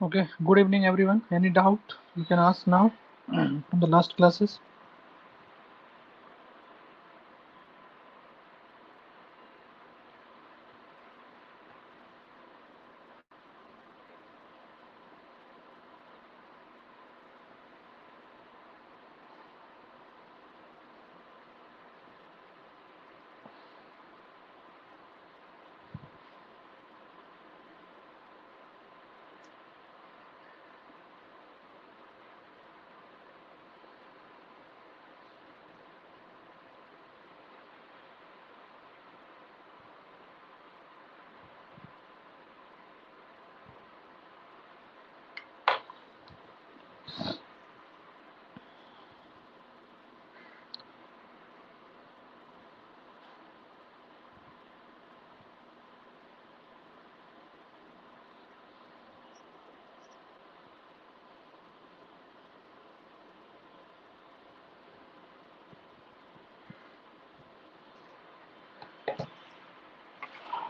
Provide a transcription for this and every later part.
Okay, good evening everyone. Any doubt you can ask now from the last classes?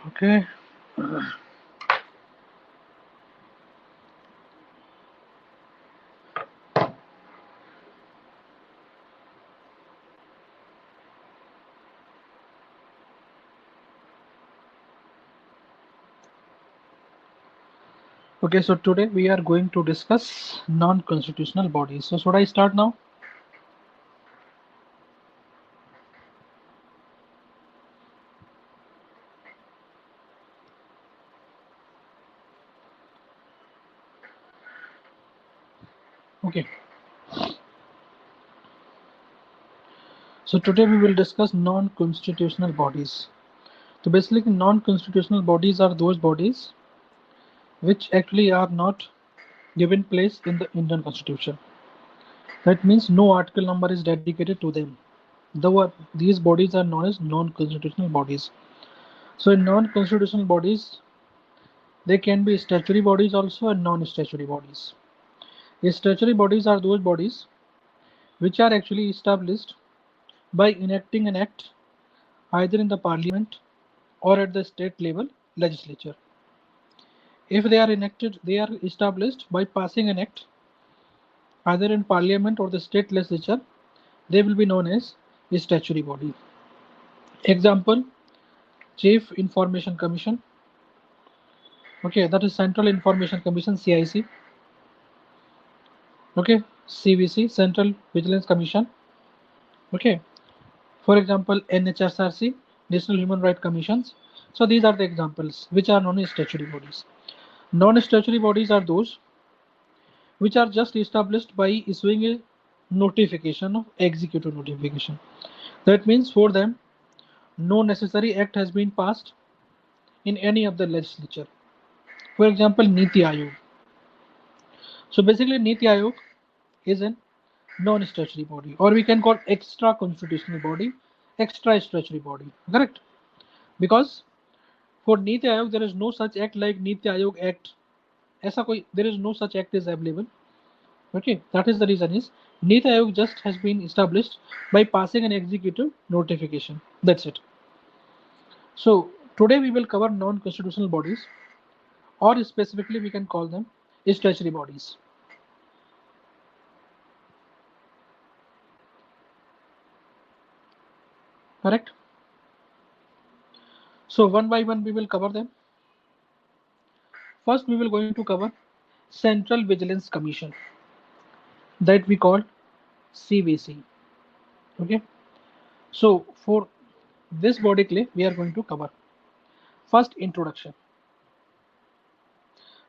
Okay. Okay, so today we are going to discuss non-constitutional bodies. So should I start now? Okay. So today we will discuss non-constitutional bodies. So basically non-constitutional bodies are those bodies which actually are not given place in the Indian Constitution. That means no article number is dedicated to them. These bodies are known as non-constitutional bodies. So in non-constitutional bodies, they can be statutory bodies also and non-statutory bodies. The statutory bodies are those bodies which are actually established by enacting an act either in the parliament or at the state level legislature. If they are enacted, they are established by passing an act either in parliament or the state legislature, they will be known as a statutory body. Example, Chief Information Commission. Okay, that is Central Information Commission, CIC. Okay, CVC, Central Vigilance Commission. Okay, for example, NHRC, National Human Rights Commissions. So these are the examples which are known as statutory bodies. Non-statutory bodies are those which are just established by issuing a notification of executive notification. That means for them, no necessary act has been passed in any of the legislature. For example, Niti Aayog. So basically, Niti Aayog is an non-statutory body, or we can call extra constitutional body, extra statutory body. Correct? Because for Niti Aayog, there is no such act like Niti Aayog Act. ऐसा कोई there is no such act is available. Okay, that is the reason is Niti Aayog just has been established by passing an executive notification. That's it. So today we will cover non-constitutional bodies, or specifically we can call them statutory bodies. Correct? So one by one we will cover them. First we will going to cover Central Vigilance Commission, that we call CVC. Okay. So for this body clay we are going to cover first introduction.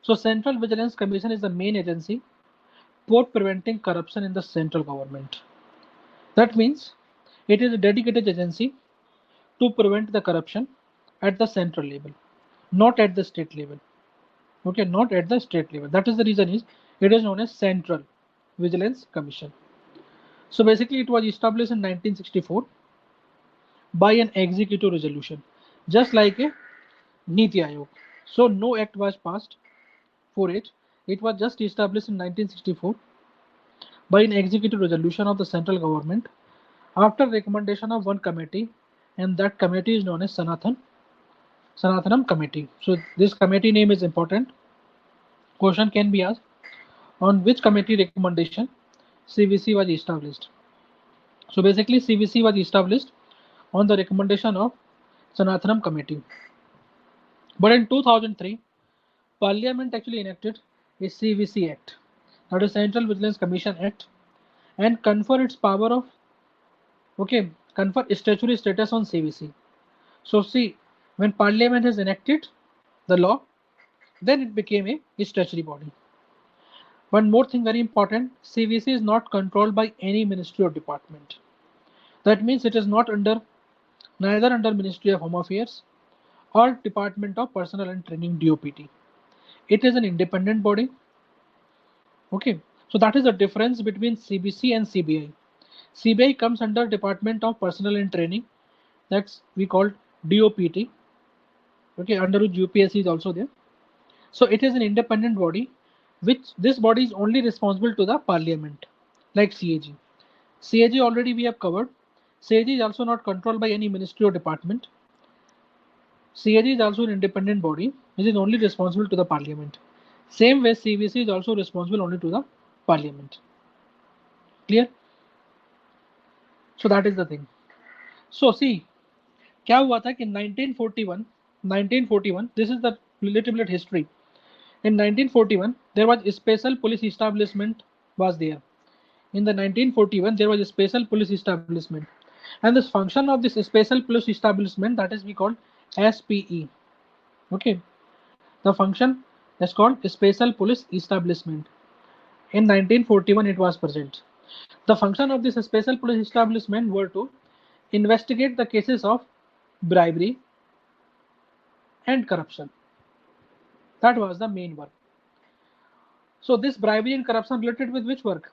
So Central Vigilance Commission is the main agency for preventing corruption in the central government. That means it is a dedicated agency to prevent the corruption at the central level, not at the state level. Okay, not at the state level. That is the reason is it is known as Central Vigilance Commission. So basically it was established in 1964 by an executive resolution, just like a Niti Aayog. So no act was passed for it. It was just established in 1964 by an executive resolution of the central government after recommendation of one committee, and that committee is known as Sanathanam Committee. So this committee name is important. Question can be asked, on which committee recommendation CVC was established? So basically CVC was established on the recommendation of Sanathanam Committee. But in 2003, Parliament actually enacted a CVC Act, that is Central Vigilance Commission Act, and confer its power of confer statutory status on CVC. So see, when Parliament has enacted the law, then it became a statutory body. One more thing very important, CVC is not controlled by any ministry or department. That means it is not neither under Ministry of Home Affairs or Department of Personnel and Training DOPT. It is an independent body. Okay, so that is the difference between CBC and CBI. CBI comes under Department of Personnel and Training, that's we call DOPT. Okay, under which UPSC is also there. So it is an independent body, which this body is only responsible to the Parliament, like CAG. CAG already we have covered. CAG is also not controlled by any ministry or department. CAG is also an independent body, which is only responsible to the Parliament. Same way CVC is also responsible only to the Parliament. Clear? So that is the thing. So see, क्या हुआ था कि 1941, this is the little bit history. In 1941, there was a special police establishment was there. In the 1941, there was a special police establishment, and this function of this special police establishment, that is we call SPE. Okay, the function is called special police establishment. In 1941, it was present. The function of this special police establishment were to investigate the cases of bribery and corruption. That was the main work. So this bribery and corruption related with which work?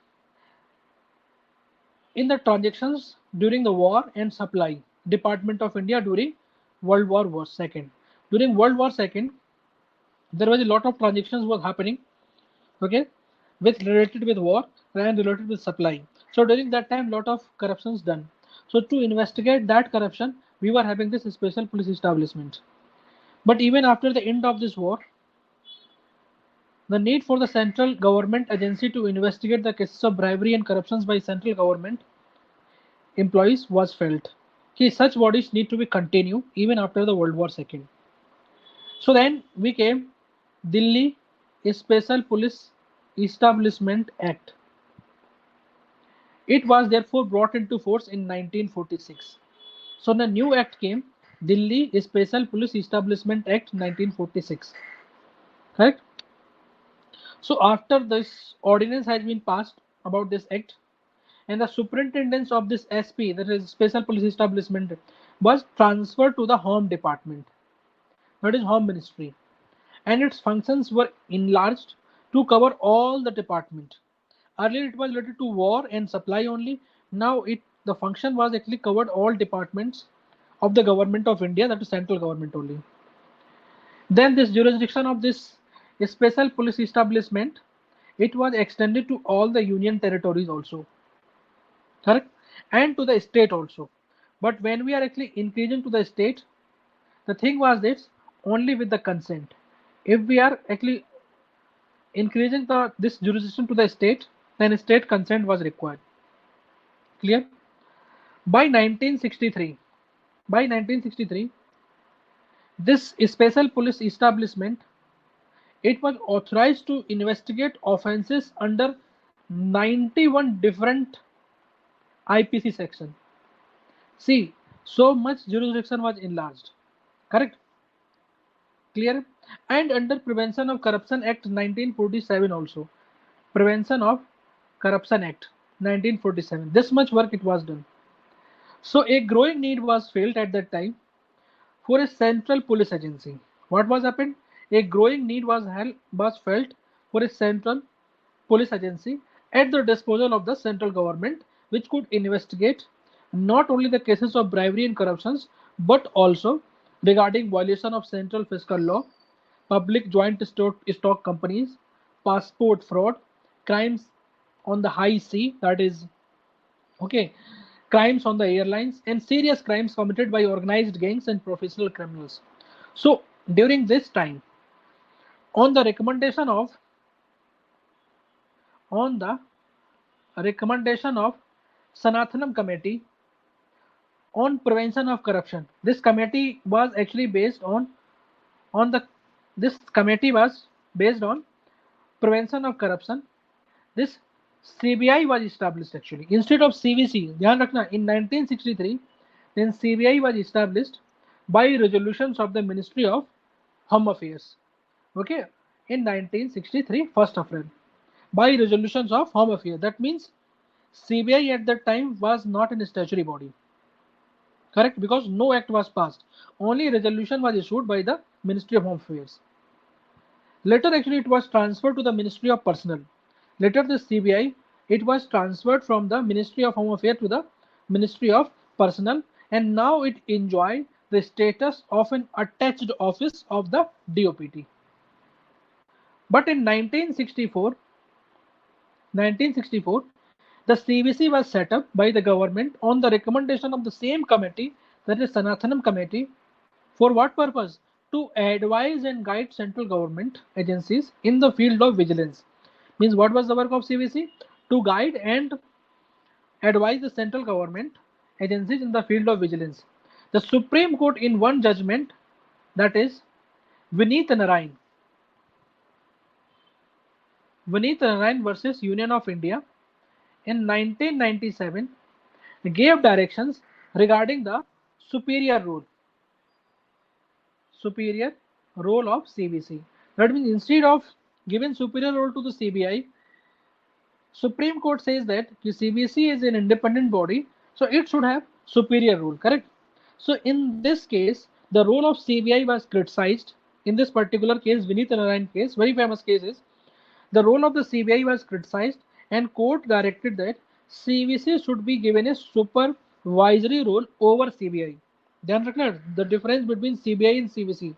In the transactions during the war and supply Department of India during World War II. During World War II, there was a lot of transactions was happening, okay, related with war and related with supply. So during that time, lot of corruptions done. So to investigate that corruption, we were having this special police establishment. But even after the end of this war, the need for the central government agency to investigate the cases of bribery and corruptions by central government employees was felt. Okay, such bodies need to be continued even after the World War II. So then we came Delhi Special Police Establishment Act. It was therefore brought into force in 1946. So the new act came, Delhi Special Police Establishment Act 1946. Correct? So after this ordinance has been passed about this act, and the superintendence of this SP, that is Special Police Establishment, was transferred to the Home Department, that is Home Ministry, and its functions were enlarged to cover all the department. Earlier it was related to war and supply only. Now the function was actually covered all departments of the government of India, that is central government only. Then this jurisdiction of this special police establishment, it was extended to all the union territories also, correct, and to the state also. But when we are actually increasing to the state, the thing was this, only with the consent. If we are actually increasing this jurisdiction to the state, then state consent was required. Clear? By 1963, this special police establishment, it was authorized to investigate offences under 91 different IPC section. See, so much jurisdiction was enlarged. Correct? Clear? And under Prevention of Corruption Act 1947 also. Prevention of Corruption Act 1947. This much work it was done. So a growing need was felt at that time for a central police agency. What was happened? A growing need was felt for a central police agency at the disposal of the central government, which could investigate not only the cases of bribery and corruptions, but also regarding violation of central fiscal law, public joint stock companies, passport fraud, crimes on the high sea, that is, okay, crimes on the airlines, and serious crimes committed by organized gangs and professional criminals. So during this time, on the recommendation of on the recommendation of Sanathanam Committee on prevention of corruption. This committee was actually based on the this committee was based on prevention of corruption. This CBI was established actually instead of CVC. ध्यान रखना in 1963 then CBI was established by resolutions of the Ministry of Home Affairs. Okay, in 1963 1st April by resolutions of Home Affairs. That means CBI at that time was not a statutory body. Correct, because no act was passed. Only resolution was issued by the Ministry of Home Affairs. Later actually it was transferred to the Ministry of Personnel. Later the CBI, it was transferred from the Ministry of Home Affairs to the Ministry of Personnel, and now it enjoys the status of an attached office of the DOPT. But in 1964, the CVC was set up by the government on the recommendation of the same committee, that is Sanathanam Committee. For what purpose? To advise and guide central government agencies in the field of vigilance. Means what was the work of CVC? To guide and advise the central government agencies in the field of vigilance. The Supreme Court in one judgment, that is Vineet Narayan versus Union of India in 1997 gave directions regarding the superior role of CVC. That means instead of giving superior role to the CBI, Supreme Court says that the CVC is an independent body, so it should have superior role, correct? So in this case, the role of CBI was criticized. In this particular case, Vineet Narayan case, very famous case is, the role of the CBI was criticized and court directed that CVC should be given a supervisory role over CBI. Then the difference between CBI and CVC.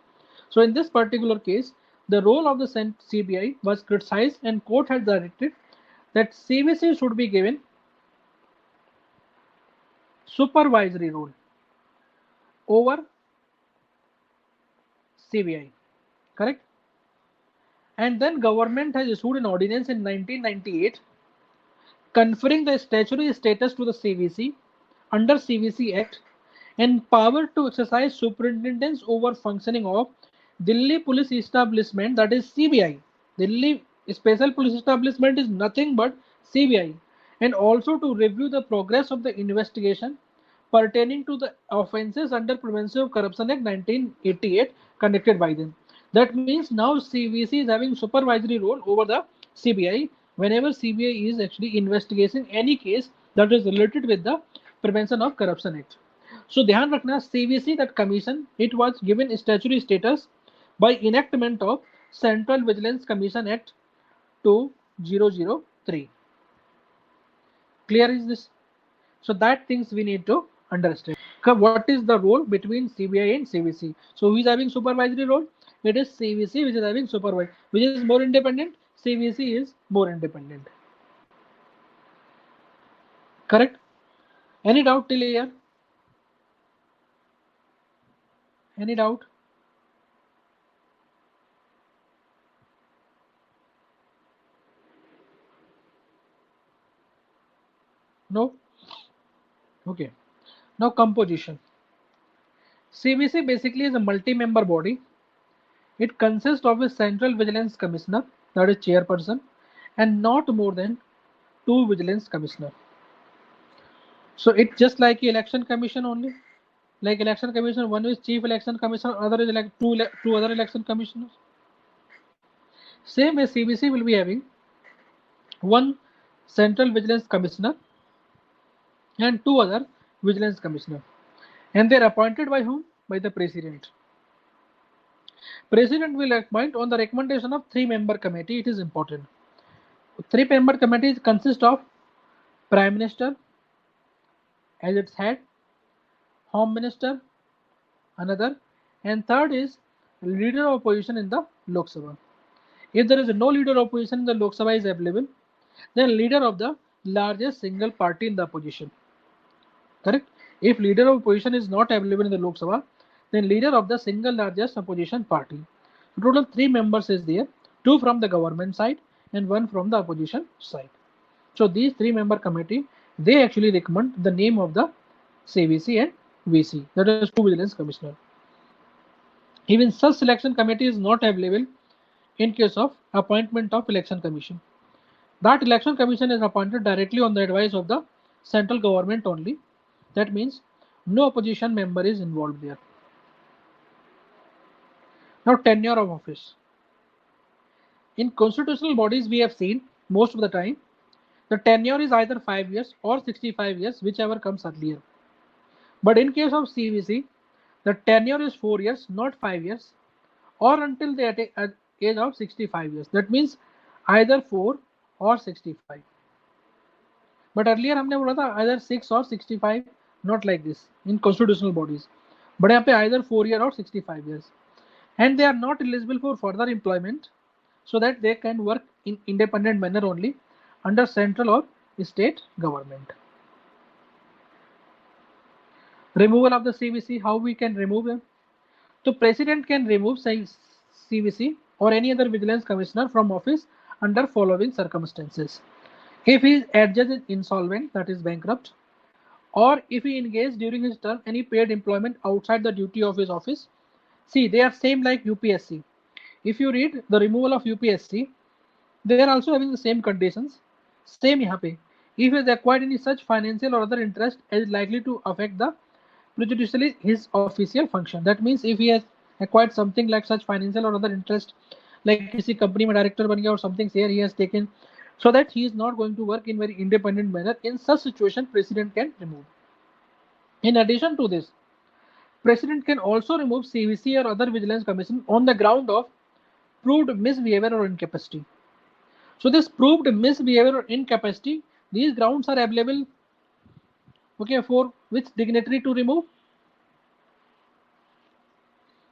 So in this particular case, the role of the CBI was criticized and court had directed that CVC should be given supervisory role over CBI, correct? And then government has issued an ordinance in 1998 conferring the statutory status to the CVC under CVC Act and power to exercise superintendence over functioning of Delhi Police Establishment, that is CBI. Delhi Special Police Establishment is nothing but CBI, and also to review the progress of the investigation pertaining to the offences under Prevention of Corruption Act 1988 conducted by them. That means now CVC is having supervisory role over the CBI whenever CBI is actually investigating any case that is related with the Prevention of Corruption Act. So ध्यान रखना CVC, that commission, it was given statutory status by enactment of Central Vigilance Commission Act 2003. Clear is this? So that things we need to understand. What is the role between CBI and CVC? So who is having supervisory role? It is CVC which is having supervisory. Which is more independent? CVC is more independent. Correct? Any doubt till here? Any doubt? No? Okay. Now composition. CVC basically is a multi-member body. It consists of a Central Vigilance Commissioner, that is chairperson, and not more than 2 Vigilance Commissioner. So it's just like election commission only. Like election commission, one is chief election commissioner, other is like two other election commissioners. Same way CVC will be having one Central Vigilance Commissioner and 2 other Vigilance Commissioner, and they are appointed by whom? By the President. President will appoint on the recommendation of 3-member committee. It is important. 3-member committee consists of Prime Minister as its head, Home Minister another, and third is leader of opposition in the Lok Sabha. If there is no leader of opposition in the Lok Sabha is available, then leader of the largest single party in the opposition. Correct? If leader of opposition is not available in the Lok Sabha, then leader of the single largest opposition party. Total 3 members is there, 2 from the government side and one from the opposition side. So these 3-member committee, they actually recommend the name of the CVC and VC, that is two vigilance commissioner. Even such selection committee is not available in case of appointment of election commission. That election commission is appointed directly on the advice of the central government only. That means no opposition member is involved there. Now, tenure of office. In constitutional bodies, we have seen most of the time the tenure is either 5 years or 65 years, whichever comes earlier. But in case of CVC, the tenure is 4 years, not 5 years, or until the age of 65 years. That means either 4 or 65. But earlier हमने बोला था either 6 or 65, not like this in constitutional bodies. But यहाँ पे either 4 year or 65 years. And they are not eligible for further employment, so that they can work in independent manner only under central or state government. Removal of the CVC, how we can remove them? So president can remove CVC or any other vigilance commissioner from office under following circumstances. If he is adjudged insolvent, that is bankrupt, or if he engaged during his term any paid employment outside the duty of his office. See, they are same like UPSC. If you read the removal of UPSC, they are also having the same conditions. Same यहाँ पे. If he has acquired any such financial or other interest as likely to affect the prejudicially his official function. That means if he has acquired something like such financial or other interest, like किसी company में director बन गया or something share he has taken, so that he is not going to work in very independent manner. In such situation, president can remove. In addition to this, president can also remove CVC or other vigilance commission on the ground of proved misbehavior or incapacity. So this proved misbehavior or incapacity, these grounds are available, okay, for which dignitary to remove?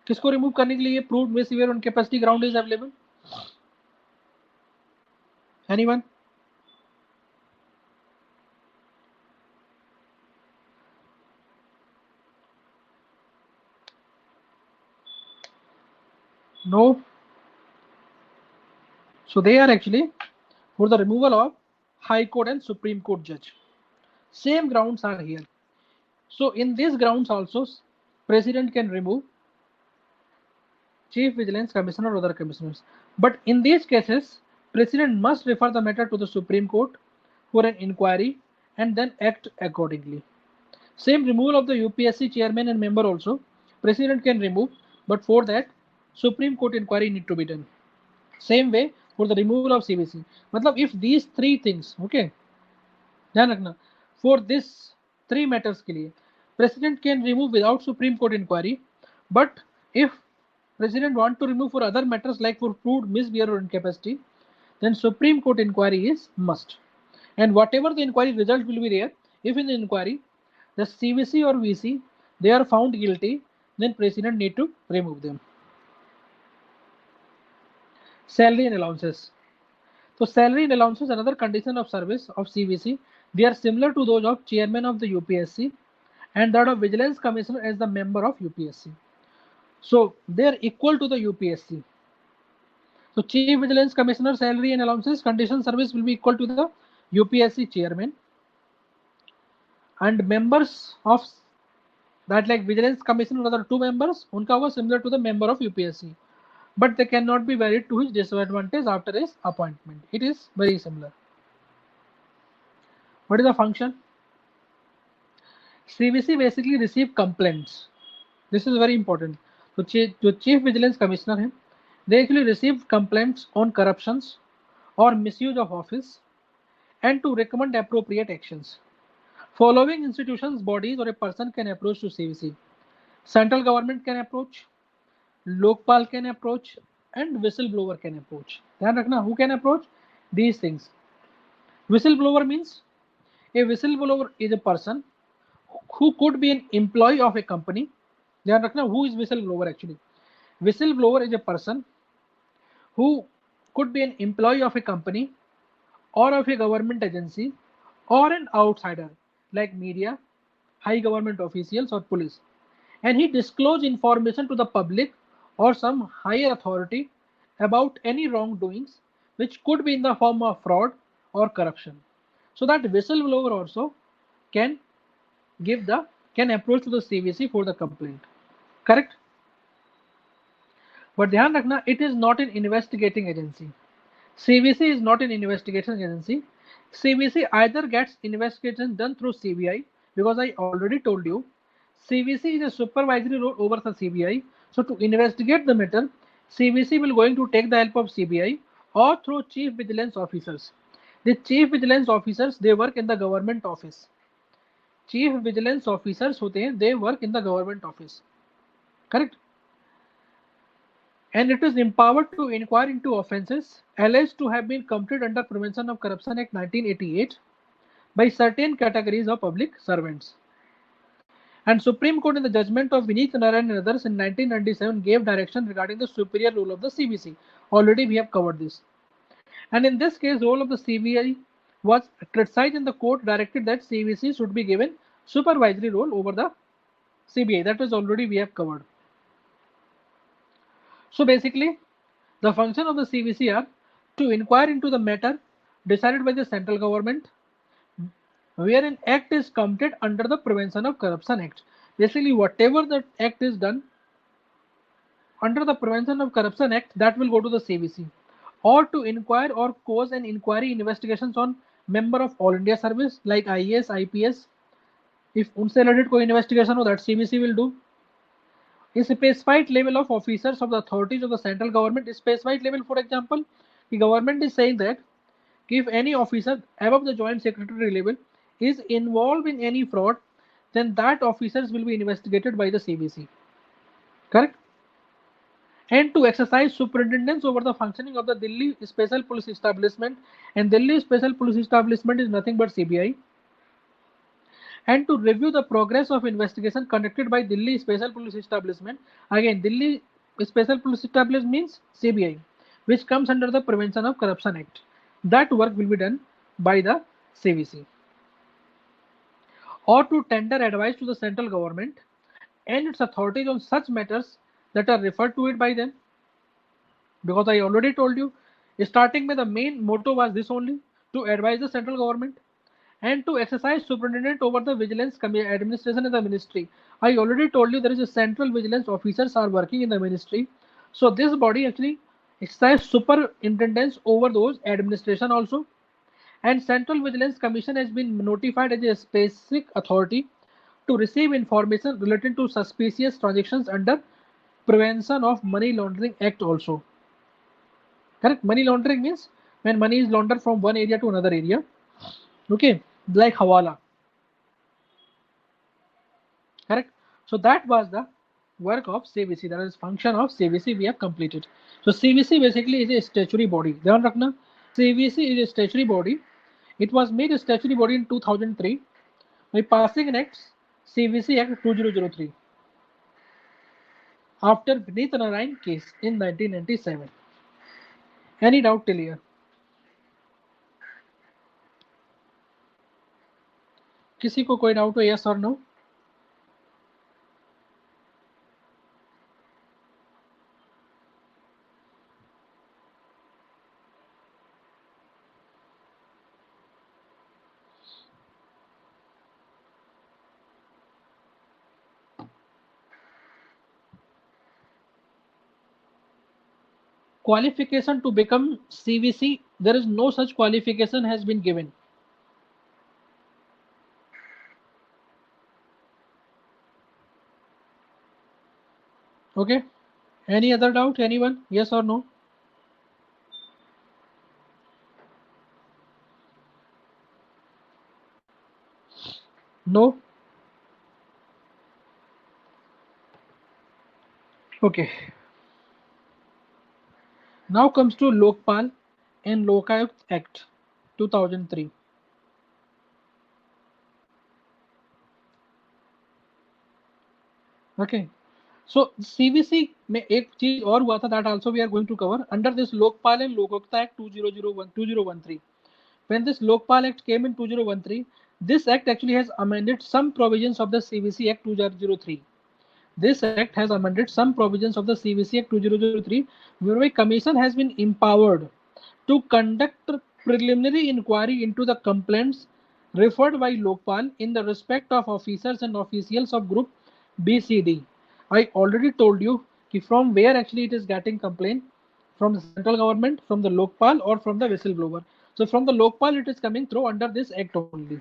किसको remove करने के लिए ये proved misbehavior or incapacity ground is available? Anyone? No. So they are actually for the removal of High Court and Supreme Court judge. Same grounds are here. So in these grounds also, president can remove chief vigilance commissioner or other commissioners. But in these cases, president must refer the matter to the Supreme Court for an inquiry and then act accordingly. Same removal of the UPSC chairman and member also, president can remove, but for that, Supreme Court inquiry need to be done. Same way for the removal of CVC. मतलब if these three things, okay, ध्यान रखना, for this three matters के लिए, president can remove without Supreme Court inquiry, but if president want to remove for other matters like for proved misbehavior or incapacity, then Supreme Court inquiry is must. And whatever the inquiry result will be there, if in the inquiry the CVC or VC they are found guilty, then president need to remove them. Salary and allowances. So salary and allowances, another condition of service of CVC. They are similar to those of chairman of the UPSC and that of vigilance commissioner as the member of UPSC. So they are equal to the UPSC. So chief vigilance commissioner salary and allowances condition service will be equal to the UPSC chairman, and members of that like vigilance commissioner other two members unka was similar to the member of UPSC, but they cannot be varied to his disadvantage after his appointment. It is very similar. What is the function? CVC basically receive complaints. This is very important. So chief vigilance commissioner, they actually receive complaints on corruptions or misuse of office and to recommend appropriate actions. Following institutions, bodies or a person can approach to CVC. Central government can approach, Lokpal can approach, and whistleblower can approach. ध्यान रखना, who can approach? These things. Whistleblower means a whistleblower is a person who could be an employee of a company. ध्यान रखना, who is whistleblower actually? Whistleblower is a person who could be an employee of a company or of a government agency or an outsider like media, high government officials or police, and he disclosed information to the public or some higher authority about any wrongdoings which could be in the form of fraud or corruption. So that whistleblower also can approach to the CVC for the complaint. Correct? But ध्यान रखना, it is not an investigating agency. CVC is not an investigation agency. CVC either gets investigation done through CBI, because I already told you CVC is a supervisory role over the CBI. So to investigate the matter, CVC will going to take the help of CBI or through chief vigilance officers. The chief vigilance officers, they work in the government office. Chief vigilance officers होते हैं, they work in the government office. Correct? And it is empowered to inquire into offences alleged to have been committed under Prevention of Corruption Act 1988 by certain categories of public servants. And Supreme Court in the judgment of Vineet Narayan and others in 1997 gave direction regarding the superior role of the CVC. Already we have covered this. And in this case, role of the CBI was criticized and the court directed that CVC should be given supervisory role over the CBI. That is already we have covered. So basically, the function of the CVC are to inquire into the matter decided by the central government where an act is committed under the Prevention of Corruption Act. Basically, whatever the act is done under the Prevention of Corruption Act, that will go to the CVC. Or to inquire or cause an inquiry investigations on member of All India Service like IAS, IPS. If unse related कोई investigation हो, that CVC will do. A specified level of officers of the authorities of the central government, specified level, for example, the government is saying that if any officer above the joint secretary level is involved in any fraud, then that officers will be investigated by the CVC. Correct? And to exercise superintendence over the functioning of the Delhi Special Police Establishment, and Delhi Special Police Establishment is nothing but CBI, and to review the progress of investigation conducted by Delhi Special Police Establishment. Again, Delhi Special Police Establishment means CBI, which comes under the Prevention of Corruption Act. That work will be done by the CVC. Or to tender advice to the central government and its authorities on such matters that are referred to it by them. Because I already told you, starting with the main motto was this only, to advise the central government and to exercise superintendent over the vigilance administration in the ministry. I already told you there is a central vigilance officers are working in the ministry. So this body actually exercise superintendence over those administration also. And Central Vigilance Commission has been notified as a specific authority to receive information related to suspicious transactions under Prevention of Money Laundering Act also. Correct? Money laundering means when money is laundered from one area to another area. Okay, like Hawala. Correct? So that was the work of CVC. That is function of CVC we have completed. So CVC basically is a statutory body. Dhyan rakhna, CVC is a statutory body. It was made a statutory body in 2003 by passing an act, CVC Act 2003, after Vineet Narayan case in 1997. Any doubt till here? किसी को कोई doubt हो? Yes or no? Qualification to become CVC, there is no such qualification has been given. Okay, any other doubt? Anyone? Yes or no? No? Okay. Now comes to Lokpal and Lokayukt Act 2003. Okay. So CVC में एक चीज और हुआ था, that also we are going to cover under this Lokpal and Lokayukt Act 2013. When this Lokpal Act came in 2013, this act actually has amended some provisions of the CVC Act 2003. This act has amended some provisions of the CVC Act 2003, whereby Commission has been empowered to conduct preliminary inquiry into the complaints referred by Lokpal in the respect of officers and officials of group BCD. I already told you from where actually it is getting complaint, from the central government, from the Lokpal, or from the whistleblower. So from the Lokpal it is coming through under this act only.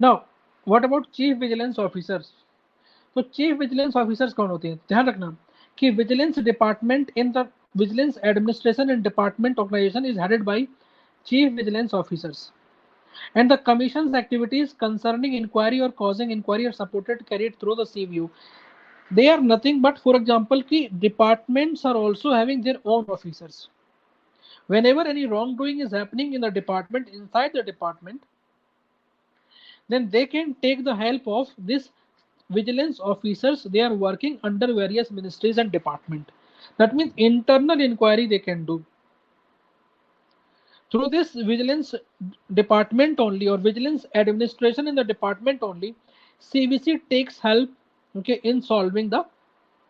Now what about chief vigilance officers? तो chief vigilance officers कौन होते हैं? ध्यान रखना कि vigilance department in the vigilance administration and department organisation is headed by chief vigilance officers and the commission's activities concerning inquiry or causing inquiry are supported carried through the CVO. They are nothing but, for example, ki departments are also having their own officers. Whenever any wrongdoing is happening in the department, inside the department, then they can take the help of this vigilance officers. They are working under various ministries and department. That means internal inquiry they can do through this vigilance department only, or vigilance administration in the department only. CVC takes help, okay, in solving the,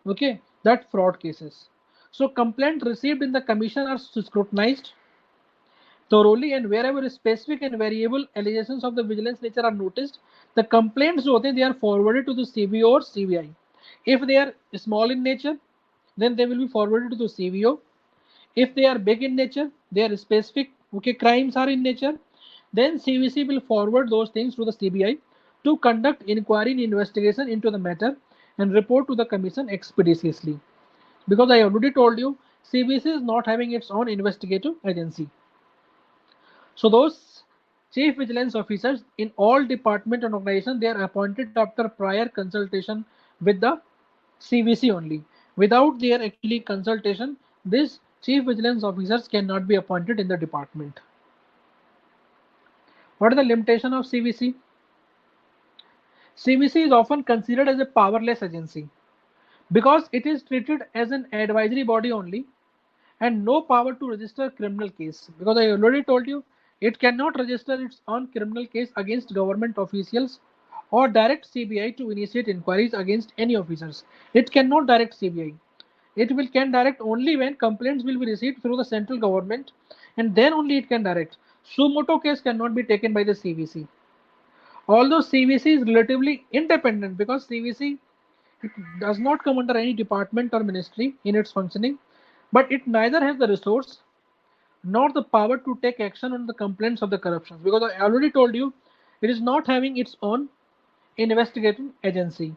okay, that fraud cases. So complaint received in the commission are scrutinized thoroughly, and wherever specific and variable allegations of the vigilance nature are noticed, the complaints they are forwarded to the CBO or CBI. If they are small in nature, then they will be forwarded to the CBO. If they are big in nature, they are specific, okay, crimes are in nature, then CVC will forward those things to the CBI to conduct inquiry and investigation into the matter and report to the commission expeditiously. Because I already told you, CVC is not having its own investigative agency. So those chief vigilance officers in all department and organization, they are appointed after prior consultation with the CVC only. Without their actually consultation, these chief vigilance officers cannot be appointed in the department. What is the limitation of CVC? CVC is often considered as a powerless agency because it is treated as an advisory body only and no power to register criminal case. Because I already told you, it cannot register its own criminal case against government officials or direct CBI to initiate inquiries against any officers. It cannot direct CBI. It can direct only when complaints will be received through the central government, and then only it can direct. Sumoto case cannot be taken by the CVC. Although CVC is relatively independent because CVC, it does not come under any department or ministry in its functioning, but it neither has the resource nor the power to take action on the complaints of the corruption, because I already told you it is not having its own investigating agency.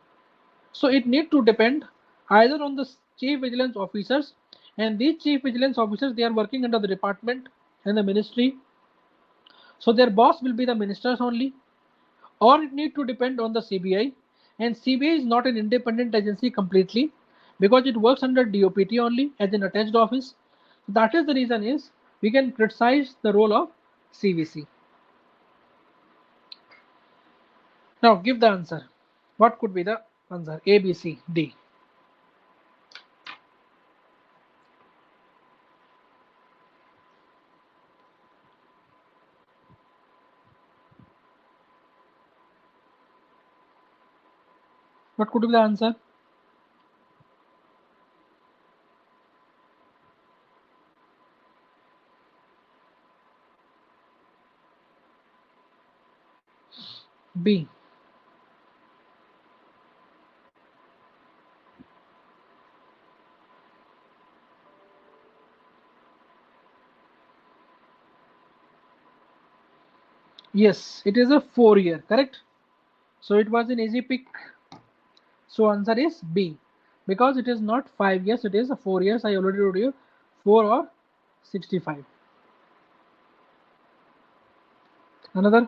So it need to depend either on the chief vigilance officers, and these chief vigilance officers, they are working under the department and the ministry, so their boss will be the ministers only, or it need to depend on the CBI, and CBI is not an independent agency completely because it works under DOPT only as an attached office. That is the reason is we can criticize the role of CVC. Now give the answer. What could be the answer? A, B, C, D. What could be the answer? B. Yes, it is a 4-year, correct? So it was an easy pick. So answer is B, because it is not 5 years, it is a 4 years. I already told you 4 or 65. Another.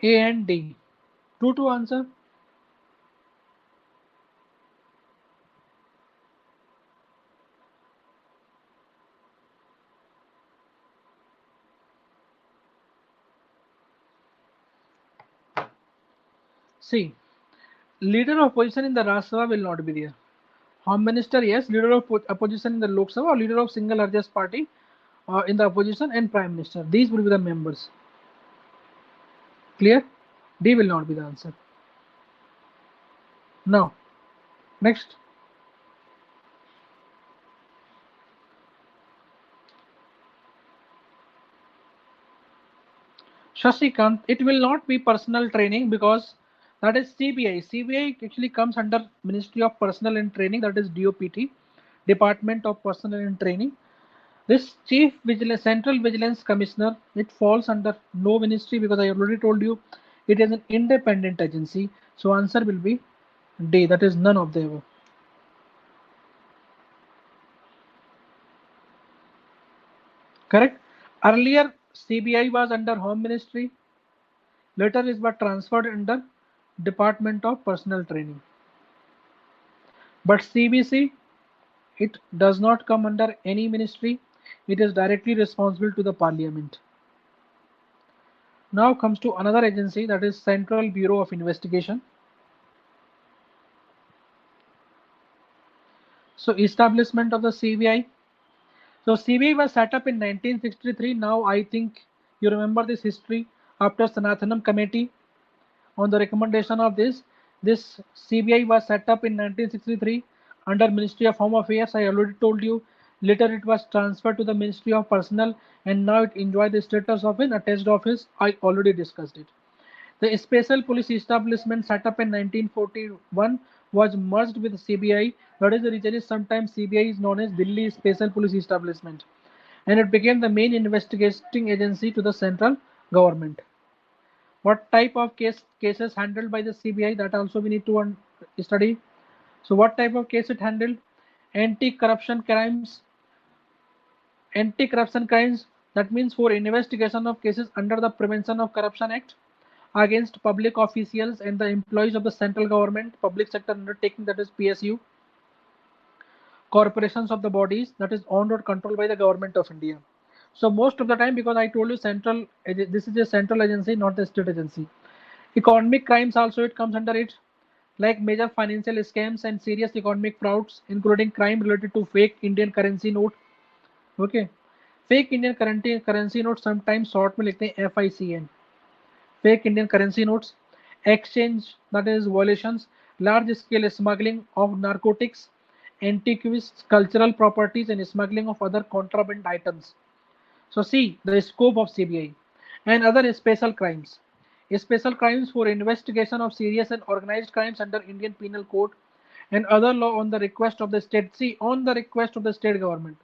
A and D. 2 to answer. See, leader of opposition in the Rajya Sabha will not be there. Home Minister, yes. Leader of opposition in the Lok Sabha or leader of single largest party in the opposition and Prime Minister. These will be the members. Clear? D will not be the answer. Now, next. Shashikant, it will not be personal training because that is CBI. CBI actually comes under Ministry of Personnel and Training, that is DOPT, Department of Personnel and Training. This Chief Vigilance, Central Vigilance Commissioner, it falls under no ministry because I already told you it is an independent agency. So answer will be D, that is none of the above. Correct? Earlier CBI was under Home Ministry, later it was transferred under Department of Personnel Training. But CBC, it does not come under any ministry. It is directly responsible to the parliament. Now comes to another agency, that is Central Bureau of Investigation. So establishment of the CBI. So CBI was set up in 1963. Now I think you remember this history after Sanathanam committee. On the recommendation of this CBI was set up in 1963 under Ministry of Home Affairs. I already told you. Later it was transferred to the Ministry of Personnel and now it enjoys the status of an attached office. I already discussed it. The Special Police Establishment set up in 1941 was merged with CBI. That is the reason is sometimes CBI is known as Delhi Special Police Establishment, and it became the main investigating agency to the central government. What type of cases handled by the CBI, that also we need to study. So what type of case it handled? Anti-corruption crimes. Anti-corruption crimes, that means for investigation of cases under the Prevention of Corruption Act against public officials and the employees of the central government, public sector undertaking, that is PSU, corporations of the bodies that is owned or controlled by the government of India. So most of the time, because I told you central, this is a central agency, not a state agency. Economic crimes also it comes under it, like major financial scams and serious economic frauds, including crime related to fake Indian currency note. Okay, fake Indian currency note sometimes short में लिखते हैं FICN. Fake Indian currency notes, exchange, that is violations, large scale smuggling of narcotics, antiques, cultural properties, and smuggling of other contraband items. So see the scope of CBI and other special crimes. Special crimes for investigation of serious and organized crimes under Indian Penal Code and other law on the request of the state. See, on the request of the state government.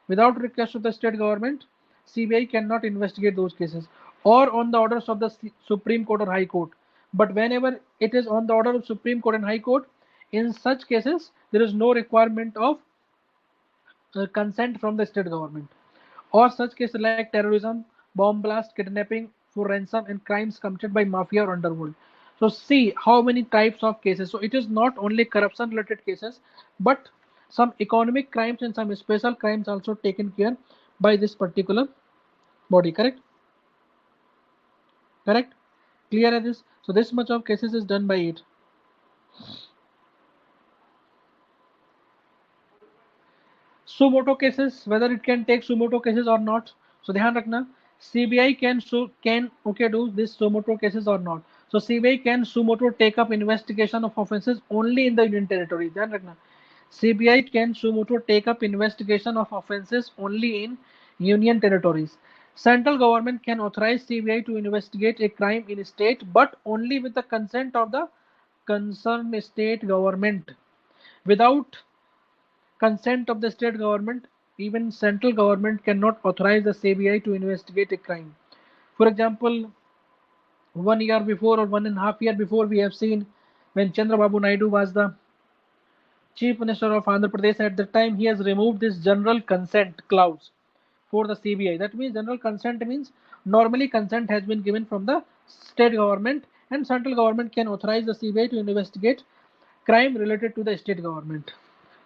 Without request of the state government, CBI cannot investigate those cases, or on the orders of the Supreme Court or High Court. But whenever it is on the order of Supreme Court and High Court, in such cases there is no requirement of consent from the state government. Or such cases like terrorism, bomb blast, kidnapping for ransom, and crimes committed by mafia or underworld. So see how many types of cases. So it is not only corruption related cases, but some economic crimes and some special crimes also taken care by this particular body. Correct? Correct? Clear as this? So this much of cases is done by it. Sumoto cases, whether it can take sumoto cases or not. So ध्यान रखना, CBI can do this sumoto cases or not. So CBI can sumoto take up investigation of offences only in the Union Territory. ध्यान रखना, CBI can sumoto take up investigation of offences only in Union Territories. Central government can authorize CBI to investigate a crime in state, but only with the consent of the concerned state government. Without consent of the state government, even central government cannot authorize the CBI to investigate a crime. For example, 1 year before or 1.5 years before, we have seen when Chandrababu Naidu was the Chief Minister of Andhra Pradesh. At that time, he has removed this general consent clause for the CBI. That means general consent means normally consent has been given from the state government, and central government can authorize the CBI to investigate crime related to the state government.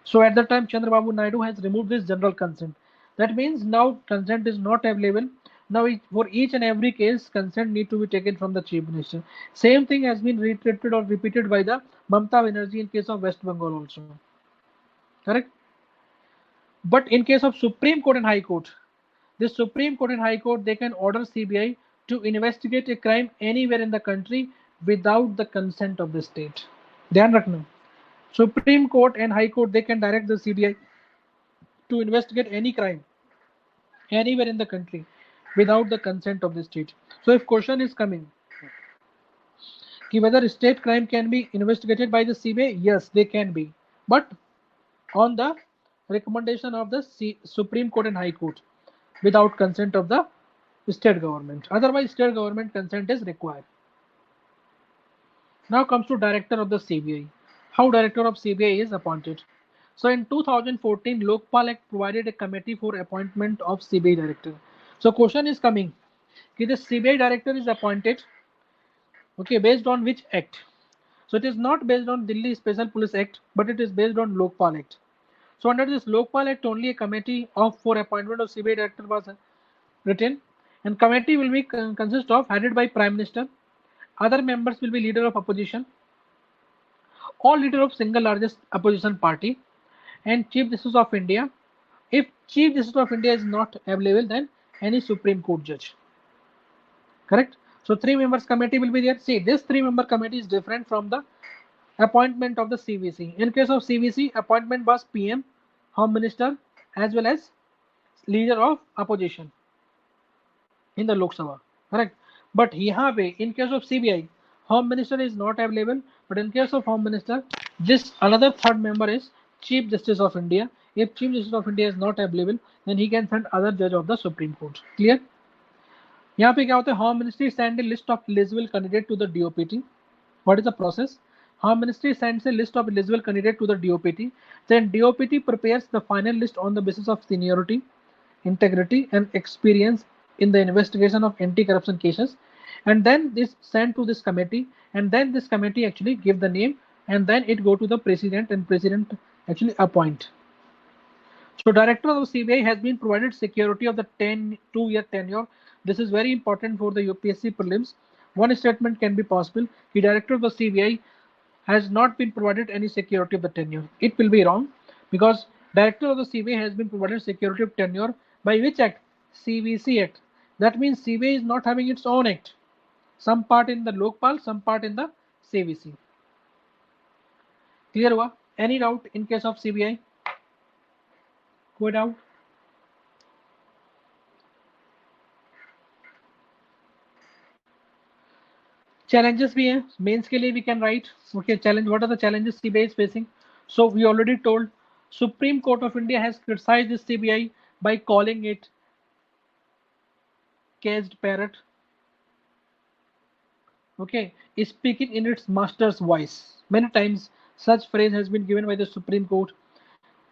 So at that time, Chandrababu Naidu has removed this general consent. That means now consent is not available Now, for each and every case, consent need to be taken from the chief minister. Same thing has been reiterated or repeated by the Mamata Banerjee in case of West Bengal also. Correct? But in case of Supreme Court and High Court, the Supreme Court and High Court, they can order CBI to investigate a crime anywhere in the country without the consent of the state. ध्यान रखना. Supreme Court and High Court, they can direct the CBI to investigate any crime anywhere in the country without the consent of the state. So if question is coming, whether state crime can be investigated by the CBI, yes, they can be, but on the recommendation of the Supreme Court and High Court without consent of the state government. Otherwise, state government consent is required. Now comes to director of the CBI. How director of CBI is appointed? So in 2014, Lokpal Act provided a committee for appointment of CBI director. So question is coming, the CBI director is appointed, okay, based on which act? So it is not based on Delhi Special Police Act, but it is based on Lokpal Act. So under this Lokpal Act, only a committee for appointment of CBI director was written, and committee will be consist of headed by Prime Minister. Other members will be leader of opposition, all leader of single largest opposition party, and Chief Justice of India. If Chief Justice of India is not available, then any Supreme Court judge. Correct? So 3 members committee will be there. See, this 3-member committee is different from the appointment of the CVC. In case of CVC, appointment was PM, Home Minister, as well as leader of opposition in the Lok Sabha. Correct? But here, in case of CBI, Home Minister is not available. But in case of Home Minister, this another 3rd member is Chief Justice of India. If Chief Justice of India is not available, then he can send other judge of the Supreme Court. Clear? यहाँ पे क्या होता है? Home Ministry send a list of eligible candidate to the DOPT. What is the process? Home Ministry sends a list of eligible candidate to the DOPT. Then DOPT prepares the final list on the basis of seniority, integrity, and experience in the investigation of anti-corruption cases, and then this sent to this committee, and then this committee actually give the name, and then it go to the president, and president actually appoint. So director of the CBI has been provided security of the 2-year tenure. This is very important for the UPSC prelims. One statement can be possible. The director of the CBI has not been provided any security of the tenure. It will be wrong, because director of the CBI has been provided security of tenure by which act? CVC Act. That means CBI is not having its own act. Some part in the Lokpal, some part in the CVC. Clear हुआ? Any doubt in case of CBI? कोई doubt? Challenges भी हैं, mains के लिए we can write. Okay, challenge. What are the challenges CBI is facing? So we already told. Supreme Court of India has criticized the CBI by calling it caged parrot. Okay, speaking in its master's voice. Many times such phrase has been given by the Supreme Court.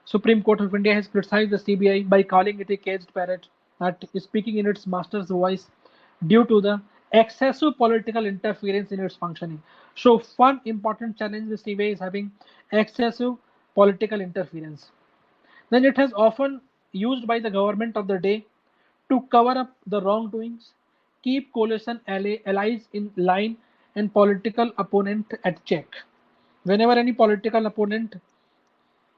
Supreme Court of India has criticized the CBI by calling it a caged parrot, that speaking in its master's voice due to the excessive political interference in its functioning. So one important challenge the CBI is having: excessive political interference. Then it has often used by the government of the day to cover up the wrongdoings, keep coalition allies in line, and political opponent at check. Whenever any political opponent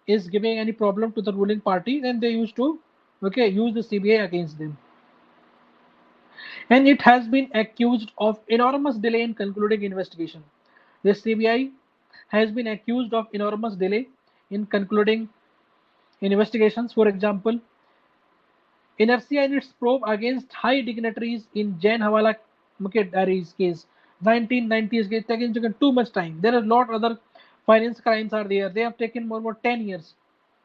is giving any problem to the ruling party, then they used to use the CBI against them. And it has been accused of enormous delay in concluding investigation. The CBI has been accused of enormous delay in concluding investigations. For example, inertia in its probe against high dignitaries in Jain Hawala Diaries case, 1990s case, taken too much time. There are a lot other finance crimes are there. They have taken more 10 years.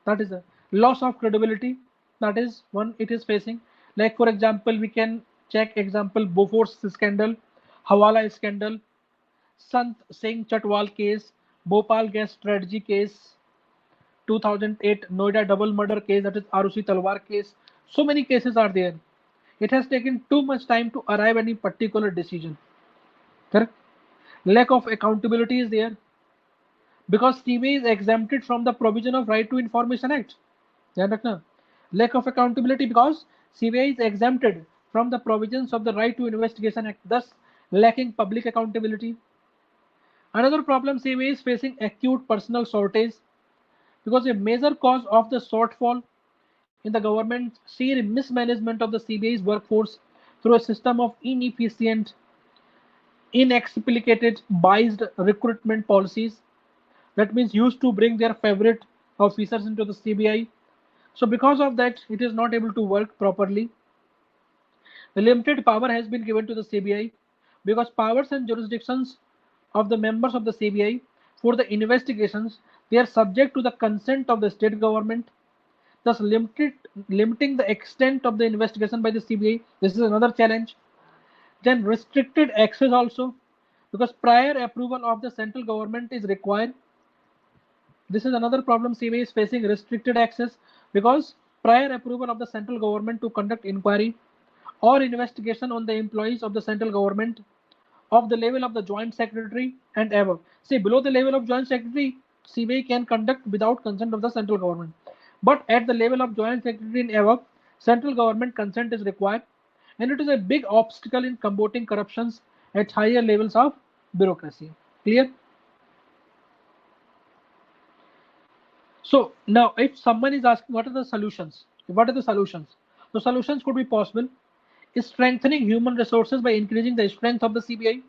That is a loss of credibility. That is one it is facing. Like for example, we can check example Bofors scandal, Hawala scandal, Sant Singh Chatwal case, Bhopal gas strategy case, 2008 Noida double murder case, that is Arushi Talwar case. So many cases are there. It has taken too much time to arrive at any particular decision. Correct? Lack of accountability is there, because CBI is exempted from the provision of Right to Information Act. Lack of accountability because CBI is exempted from the provisions of the Right to Investigation Act, thus lacking public accountability. Another problem CBI is facing acute personnel shortage because a major cause of the shortfall in the government's sheer mismanagement of the CBI's workforce through a system of inefficient, inexplicated, biased recruitment policies. That means used to bring their favorite officers into the CBI. So because of that, it is not able to work properly. The limited power has been given to the CBI because powers and jurisdictions of the members of the CBI for the investigations, they are subject to the consent of the state government, thus limiting the extent of the investigation by the CBI. This is another challenge. Then restricted access also, because prior approval of the central government is required. This is another problem CBI is facing, restricted access, because prior approval of the central government to conduct inquiry or investigation on the employees of the central government of the level of the joint secretary and above. See, below the level of joint secretary, CBI can conduct without consent of the central government. But at the level of joint secretary and above, central government consent is required, and it is a big obstacle in combating corruptions at higher levels of bureaucracy. Clear? So now if someone is asking what are the solutions? What are the solutions? The solutions could be possible is strengthening human resources by increasing the strength of the CBI.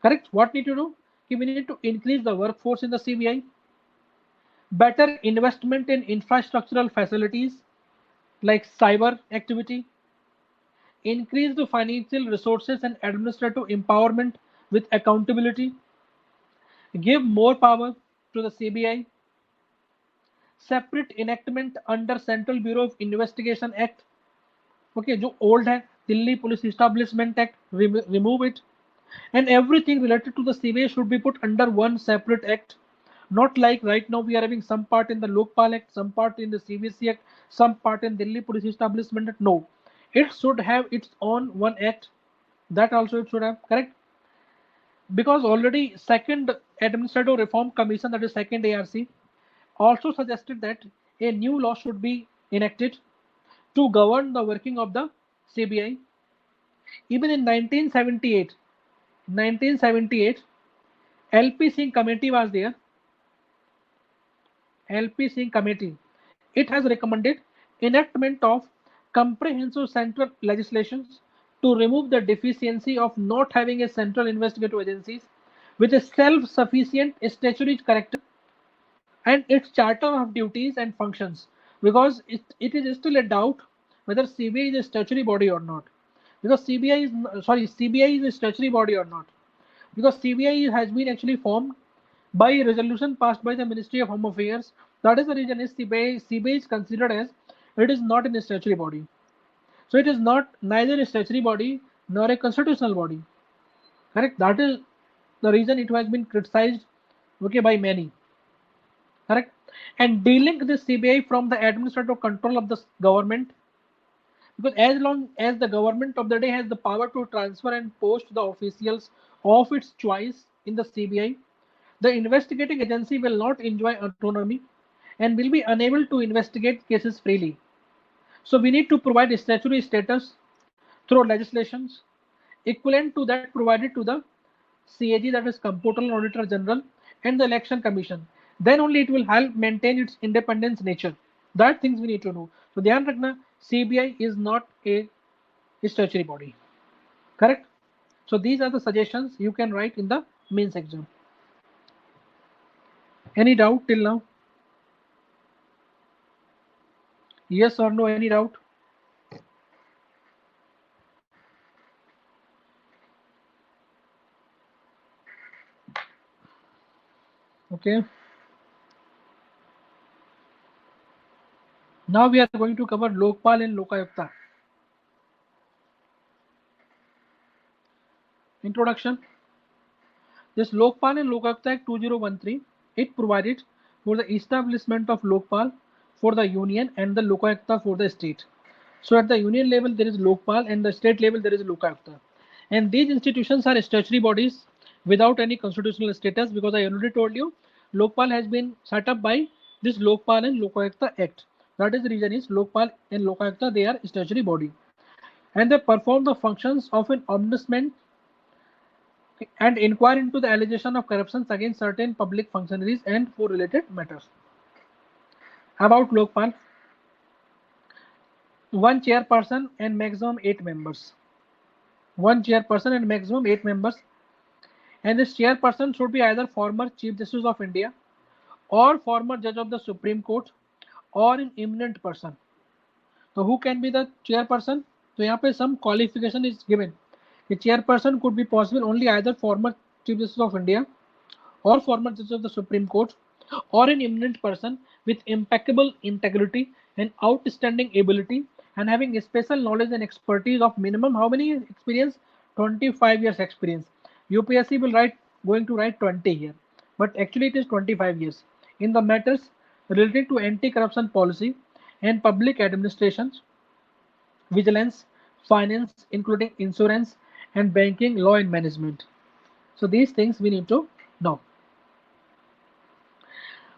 Correct? What need to do? We need to increase the workforce in the CBI, better investment in infrastructural facilities like cyber activity, increase the financial resources and administrative empowerment with accountability, give more power to the CBI, separate enactment under Central Bureau of Investigation Act. Okay, जो old है Delhi Police Establishment Act, remove it, and everything related to the CBI should be put under one separate act. Not like right now we are having some part in the Lokpal Act, some part in the CBC Act, some part in Delhi Police Establishment Act. No, it should have its own one act. That also it should have, correct? Because already second Administrative Reform Commission, that is second ARC, also suggested that a new law should be enacted to govern the working of the CBI. Even in 1978, LP Singh committee was there. LP Singh committee. It has recommended enactment of comprehensive central legislations to remove the deficiency of not having a central investigative agencies with a self-sufficient statutory character and its charter of duties and functions, because it is still a doubt whether CBI is a statutory body or not, because CBI is a statutory body or not, because CBI has been actually formed by a resolution passed by the Ministry of Home Affairs. That is the reason is CBI is considered as it is not a statutory body. So it is not neither a statutory body nor a constitutional body. Correct? That is the reason it has been criticized, okay, by many. Correct? And delink the CBI from the administrative control of the government, because as long as the government of the day has the power to transfer and post the officials of its choice in the CBI, the investigating agency will not enjoy autonomy and will be unable to investigate cases freely. So we need to provide a statutory status through legislations equivalent to that provided to the CAG, that is Comptroller Auditor General, and the Election Commission. Then only it will help maintain its independence nature. That things we need to know. So dhyan rakhna, CBI is not a statutory body. Correct? So these are the suggestions you can write in the mains exam. Any doubt till now? Yes or no? Any doubt? Okay. Now we are going to cover Lokpal and Lokayukta. Introduction. This Lokpal and Lokayukta Act 2013, it provided for the establishment of Lokpal for the union and the Lokayukta for the state. So at the union level there is Lokpal and the state level there is Lokayukta. And these institutions are statutory bodies without any constitutional status, because I already told you Lokpal has been set up by this Lokpal and Lokayukta Act. That is the reason is Lokpal and Lokayukta, they are statutory body. and they perform the functions of an ombudsman and inquire into the allegation of corruptions against certain public functionaries and for related matters. About Lokpal, one chairperson and maximum 8 members. One chairperson and maximum 8 members. And this chairperson should be either former Chief Justice of India or former judge of the Supreme Court or an eminent person. So who can be the chairperson? So यहाँ पे some qualification is given. The chairperson could be possible only either former Chief Justice of India or former judge of the Supreme Court or an eminent person with impeccable integrity and outstanding ability and having a special knowledge and expertise of minimum how many years experience? 25 years experience. UPSC will going to write 20 here, but actually it is 25 years in the matters related to anti-corruption policy and public administration, vigilance, finance, including insurance and banking, law and management. So these things we need to know.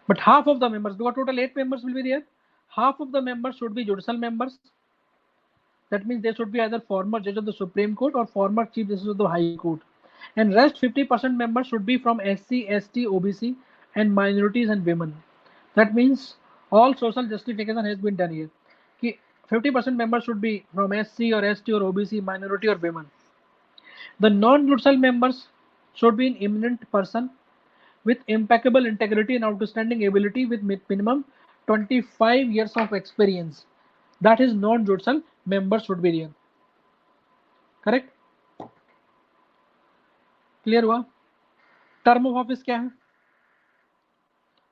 But half of the members, because total 8 members will be there, half of the members should be judicial members. That means they should be either former judge of the Supreme Court or former Chief Justice of the High Court. And rest 50% members should be from SC, ST, OBC and minorities and women. That means all social justification has been done here. 50% members should be from SC or ST or OBC, minority or women. The non-judicial members should be an eminent person with impeccable integrity and outstanding ability with minimum 25 years of experience. That is non-judicial members should be there. Correct? Clear हुआ? Term of office क्या है?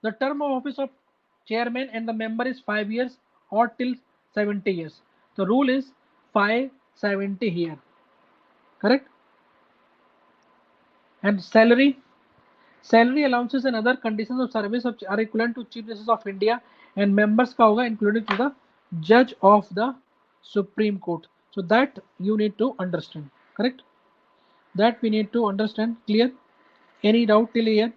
The term of office of chairman and the member is 5 years or till 70 years. The rule is 570 here. Correct? And salary allowances and other conditions of service are equivalent to Chief Justice of India and members का होगा including to the judge of the Supreme Court. So that you need to understand. Correct? That we need to understand. Clear? Any doubt till here?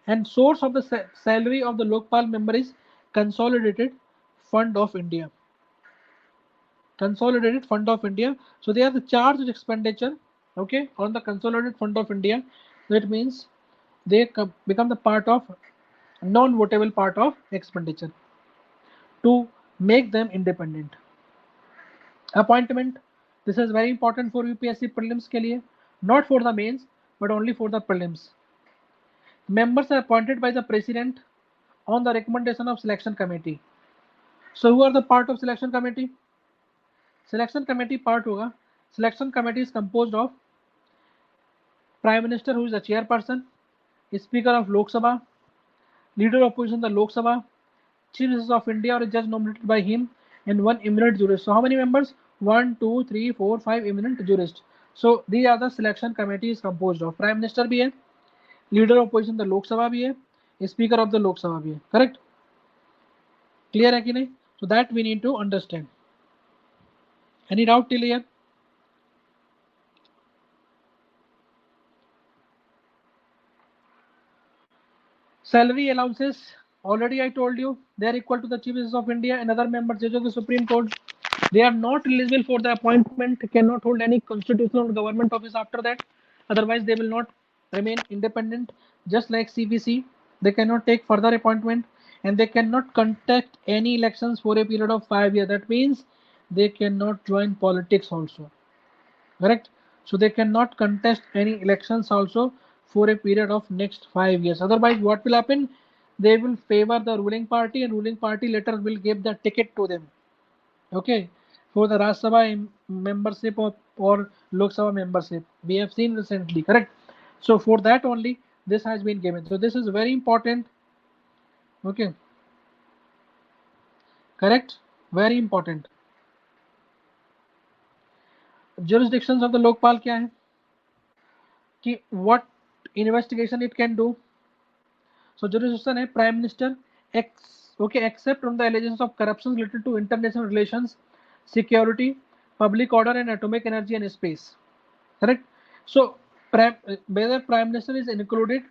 And source of the salary of the Lokpal member is Consolidated Fund of India. Consolidated Fund of India. So they are the charged expenditure, okay, on the Consolidated Fund of India. That means they become the part of non-votable part of expenditure to make them independent. Appointment. This is very important for UPSC prelims के लिए, not for the mains, but only for the prelims. Members are appointed by the president on the recommendation of selection committee. So who are the part of selection committee? Selection committee part होगा. Selection committee is composed of Prime Minister, who is the chairperson, Speaker of Lok Sabha, Leader of Opposition the Lok Sabha, Chief Justice of India or a judge nominated by him, and one eminent jurist. So how many members? 1, 2, 3, 4, 5 eminent jurists. So these are the selection committee is composed of. Prime Minister भी है, Leader of Opposition the Lok Sabha भी है, Speaker of the Lok Sabha भी है. Correct? Clear है कि नहीं? So that we need to understand. Any doubt till here? Salary allowances, already I told you, they are equal to the Chief Justice of India and other members of the Supreme Court. They are not eligible for the appointment, cannot hold any constitutional or government office after that. Otherwise, they will not remain independent. Just like CVC, they cannot take further appointment and they cannot contest any elections for a period of 5 years. That means they cannot join politics also. Correct? So they cannot contest any elections also for a period of next 5 years. Otherwise, what will happen? They will favor the ruling party and ruling party later will give the ticket to them. Okay, for the Rajya Sabha membership or Lok Sabha membership. We have seen recently, correct? So for that only this has been given. So this is very important. Okay, correct? Very important. Jurisdictions of the Lokpal क्या है? कि what investigation it can do? So jurisdiction है Prime Minister except on the allegations of corruption related to international relations, security, public order and atomic energy and space. Correct? So whether Prime Minister is included?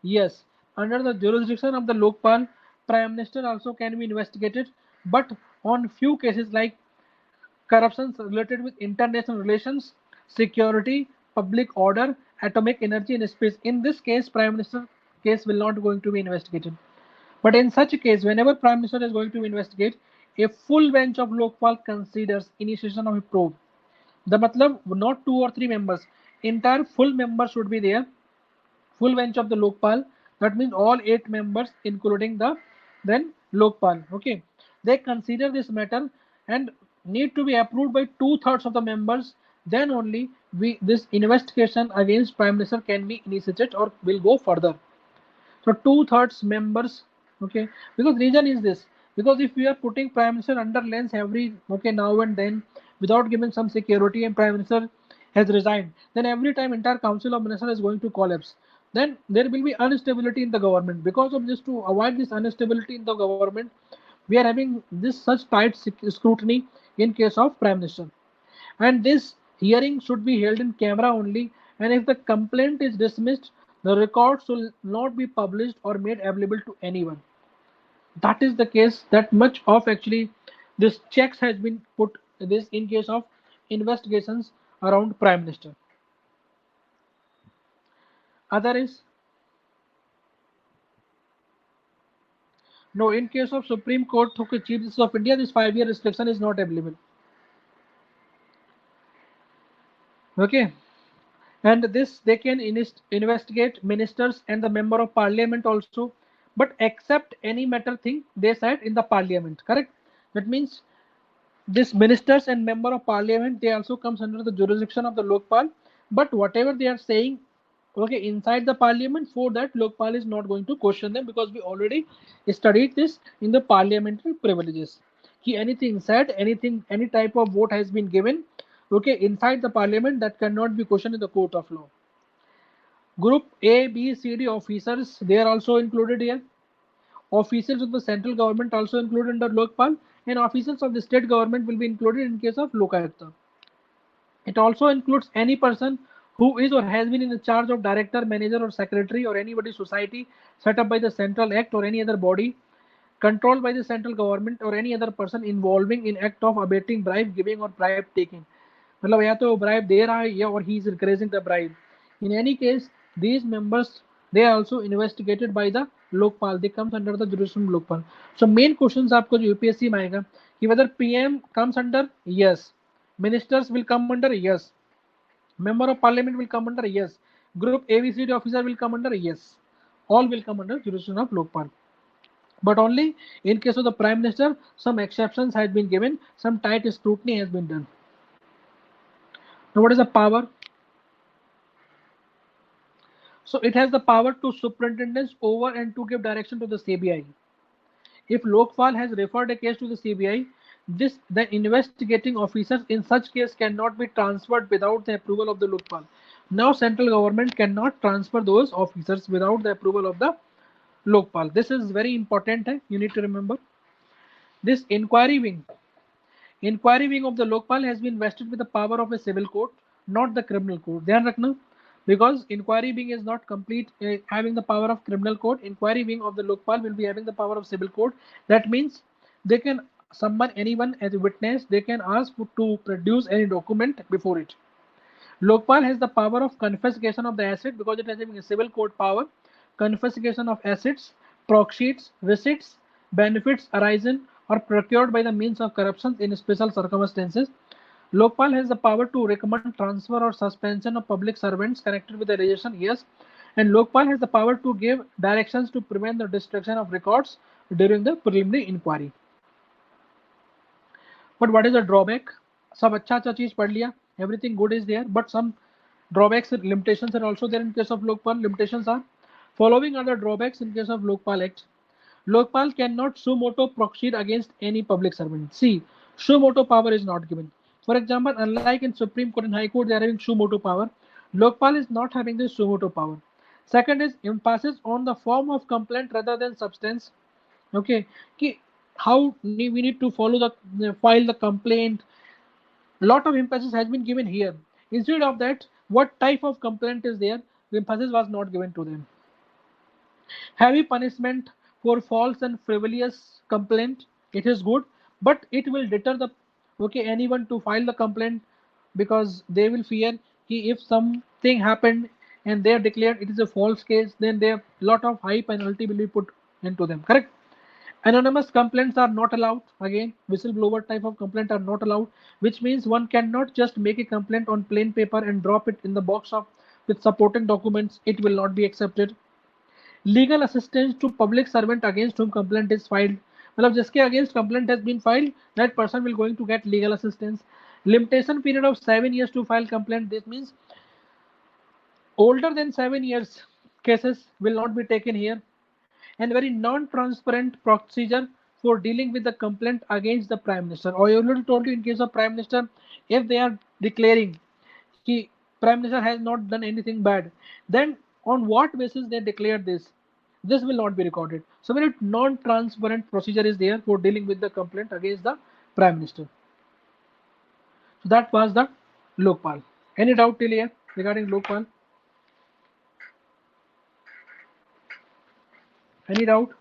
Yes. Under the jurisdiction of the Lokpal, Prime Minister also can be investigated, but on few cases like corruptions related with international relations, security, public order, atomic energy and space. In this case, Prime Minister case will not going to be investigated. But in such a case, whenever Prime Minister is going to investigate, a full bench of Lokpal considers initiation of a probe. The matlab not 2 or 3 members, entire full members should be there, full bench of the Lokpal. That means all 8 members, including the then Lokpal. Okay, they consider this matter and need to be approved by 2/3 of the members. Then only we this investigation against Prime Minister can be initiated or will go further. So 2/3 members, okay, because reason is this, because if we are putting Prime Minister under lens every okay now and then without giving some security and Prime Minister has resigned, then every time entire Council of Ministers is going to collapse. Then there will be instability in the government. Because of this, to avoid this instability in the government, we are having this such tight scrutiny in case of Prime Minister. And this hearing should be held in camera only, and if the complaint is dismissed, the records will not be published or made available to anyone. That is the case. That much of actually this checks has been put this in case of investigations around Prime Minister. Other is no, in case of Supreme Court okay, Chief Justice of India, this 5-year restriction is not available. Okay, and this they can investigate ministers and the member of parliament also, but except any matter thing they said in the parliament, correct? That means this ministers and member of parliament, they also comes under the jurisdiction of the Lokpal, but whatever they are saying okay inside the parliament, for that Lokpal is not going to question them, because we already studied this in the parliamentary privileges. Anything said, anything, any type of vote has been given okay inside the parliament, that cannot be questioned in the court of law. Group A, B, C, D officers, they are also included here. Officers of the central government also included under Lokpal, and officers of the state government will be included in case of Lokayukta. It also includes any person who is or has been in the charge of director, manager or secretary or anybody society set up by the central act or any other body controlled by the central government, or any other person involving in act of abetting bribe giving or bribe taking. मतलब या तो bribe दे रहा है या or he is increasing the bribe. In any case, these members they are also investigated by the Lokpal. They comes under the jurisdiction of Lokpal. So main questions आपको जो UPSC में आएगा कि whether PM comes under, yes. Ministers will come under, yes. Member of Parliament will come under, yes. Group ABCD officer will come under, yes. All will come under jurisdiction of Lokpal. But only in case of the Prime Minister, some exceptions has been given, some tight scrutiny has been done. Now, what is the power? So it has the power to superintendence over and to give direction to the CBI. If Lokpal has referred a case to the CBI, the investigating officers in such case cannot be transferred without the approval of the Lokpal. Now central government cannot transfer those officers without the approval of the Lokpal. This is very important. You need to remember. This inquiry wing of the Lokpal has been vested with the power of a civil court, not the criminal court. Dhyan rakhna, because inquiry wing is not complete having the power of criminal court. Inquiry wing of the Lokpal will be having the power of civil court. That means they can summon anyone as a witness. They can ask to produce any document before it. Lokpal has the power of confiscation of the asset because it has a civil court power. Confiscation of assets, proceeds, receipts, benefits arising or procured by the means of corruption in special circumstances. Lokpal has the power to recommend transfer or suspension of public servants connected with the registration, yes. And Lokpal has the power to give directions to prevent the destruction of records during the preliminary inquiry. But what is the drawback? सब अच्छा अच्छा चीज पढ़ लिया, everything good is there, but some drawbacks and limitations are also there in case of Lokpal. Limitations are following are the drawbacks in case of Lokpal Act. Lokpal cannot suo motu proceed against any public servant. See, suo motu power is not given. For example, unlike in Supreme Court and High Court, they are having suo motu power. Lokpal is not having this suo motu power. Second is emphasis on the form of complaint rather than substance. Okay, how we need to follow file the complaint. Lot of emphasis has been given here. Instead of that, what type of complaint is there? The emphasis was not given to them. Heavy punishment for false and frivolous complaint. It is good, but it will deter the okay, anyone to file the complaint, because they will fear if something happened and they are declared it is a false case, then there lot of high penalty will be put into them, correct? Anonymous complaints are not allowed. Again, whistleblower type of complaint are not allowed, which means one cannot just make a complaint on plain paper and drop it in the box of with supporting documents. It will not be accepted. Legal assistance to public servant against whom complaint is filed. मतलब जिसके against complaint has been filed, that person will going to get legal assistance. Limitation period of 7 years to file complaint. This means older than 7 years cases will not be taken here. And very non-transparent procedure for dealing with the complaint against the Prime Minister. I already told you in case of Prime Minister, if they are declaring that Prime Minister has not done anything bad, then on what basis they declared this? This will not be recorded. So very non-transparent procedure is there for dealing with the complaint against the Prime Minister. So that was the Lokpal. Any doubt till here regarding Lokpal? Any doubt?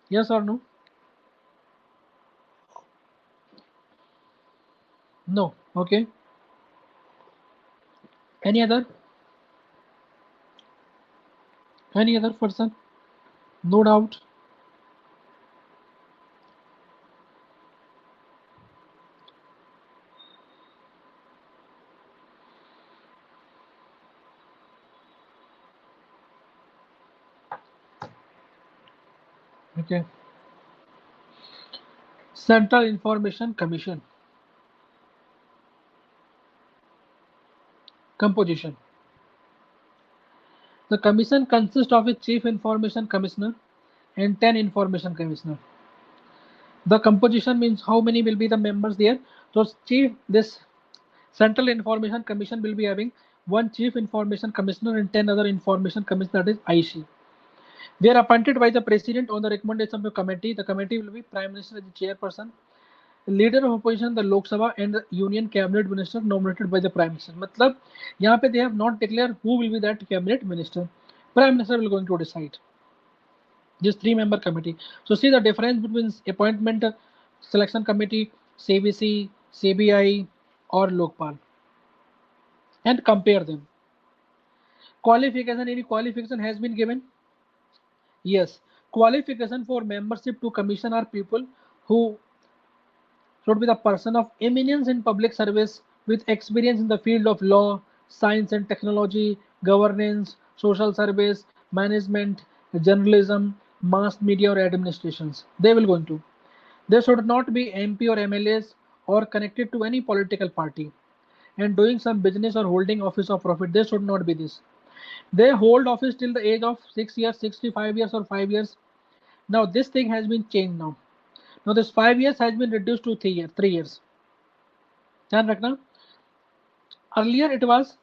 Yes or no? No. Okay. Any other? Any other person? No doubt. Okay. Central Information Commission. Composition. The commission consists of a chief information commissioner and 10 information commissioner. The composition means how many will be the members there. So this Central Information Commission will be having one chief information commissioner and 10 other information commissioner, that is IC. They are appointed by the president on the recommendation of the committee. The committee will be Prime Minister as the chairperson, leader of opposition the Lok Sabha and union cabinet minister nominated by the prime minister. मतलब यहाँ पे they have not declare who will be that cabinet minister. Prime minister will going to decide this 3-member committee. So see the difference between appointment selection committee, CBC, CBI or Lokpal, and compare them. Qualification, any qualification has been given? Yes. Qualification for membership to commission are people who should be the person of eminence in public service with experience in the field of law, science and technology, governance, social service, management, journalism, mass media or administrations. They will go into. They should not be MP or MLAs or connected to any political party and doing some business or holding office of profit. They should not be this. They hold office till the age of 6 years, 65 years or 5 years. Now this thing has been changed now. Now this 5 years has been reduced to 3 years. ध्यान रखना. Earlier it was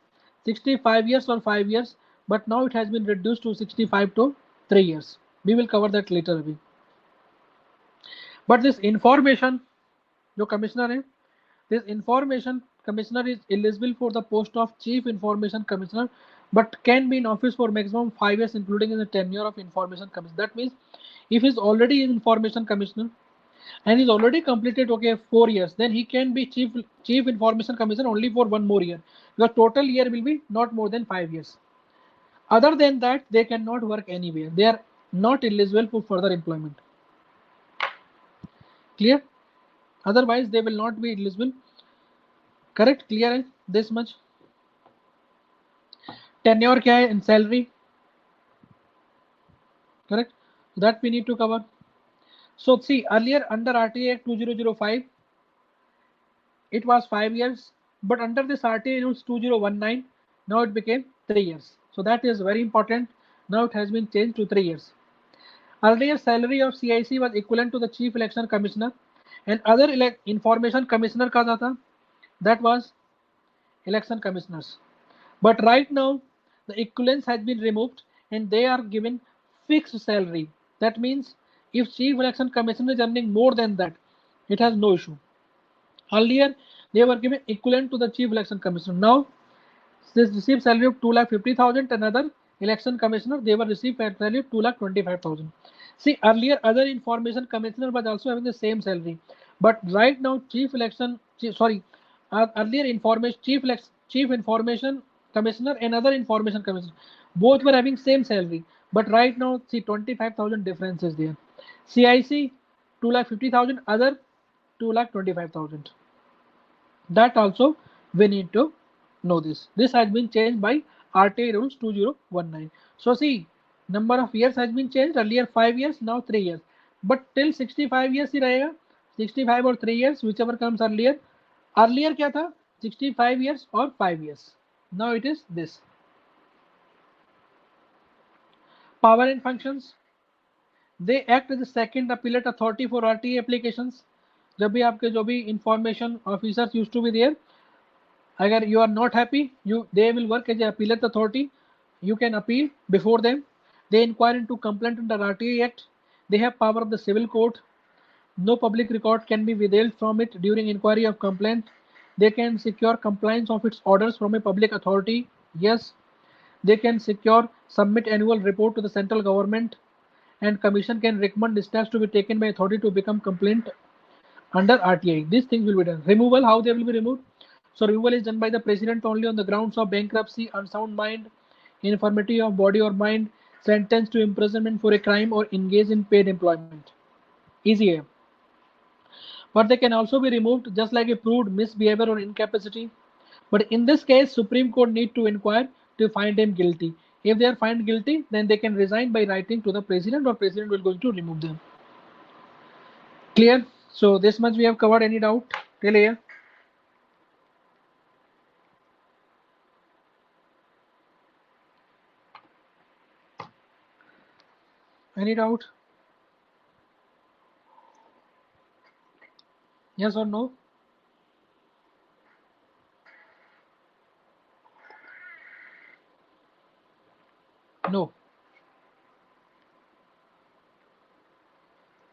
65 years or 5 years, but now it has been reduced to 65 to 3 years. We will cover that later. But this information, जो commissioner है, this information commissioner is eligible for the post of chief information commissioner, but can be in office for maximum 5 years, including in the tenure of information commissioner. That means if he's already in information commissioner and he's already completed 4 years, then he can be chief information commissioner only for 1 more year. The total year will be not more than 5 years. Other than that, they cannot work anywhere. They are not eligible for further employment. Clear? Otherwise, they will not be eligible. Correct? Clear है this much? Tenure क्या है in salary? Correct? That we need to cover. So see, earlier under RTA Act 2005, it was 5 years, but under this RTA rules 2019, now it became 3 years. So that is very important. Now it has been changed to 3 years. Earlier salary of CIC was equivalent to the Chief Election Commissioner and other information commissioner का था, that was election commissioners. But right now the equivalence has been removed and they are given fixed salary. That means if Chief Election Commissioner is earning more than that, it has no issue. Earlier they were given equivalent to the Chief Election Commissioner. Now this received salary of 2,50,000, another election commissioner they were received salary of 2,25,000. See, earlier other information commissioner was also having the same salary, but right now earlier chief information commissioner and other information commissioner, both were having same salary, but right now see 25,000 difference is there. CIC 2,50,000, other 2,25,000. That also we need to know this. This has been changed by RTA rules 2019. So see, number of years has been changed. Earlier 5 years, now 3 years. But till 65 years ही रहेगा. 65 or 3 years, whichever comes earlier. Earlier क्या था? 65 years or 5 years. Now it is this. Power and functions. They act as a second appellate authority for RTA applications. जब भी आपके जो भी information officers used to be there, अगर you are not happy, they will work as an appellate authority. You can appeal before them. They inquire into complaint under RTA Act. They have power of the civil court. No public record can be withheld from it during inquiry of complaint. They can secure compliance of its orders from a public authority. Yes. They can submit annual report to the central government, and commission can recommend steps to be taken by authority to become complaint under RTA. These things will be done. Removal, how they will be removed? So removal is done by the president only on the grounds of bankruptcy, unsound mind, infirmity of body or mind, sentenced to imprisonment for a crime, or engaged in paid employment. Easy है. But they can also be removed just like a proved misbehavior or incapacity. But in this case, Supreme Court need to inquire to find him guilty. If they are found guilty, then they can resign by writing to the president, or president will going to remove them. Clear? So this much we have covered. Any doubt till here? Any doubt? Yes or no? No.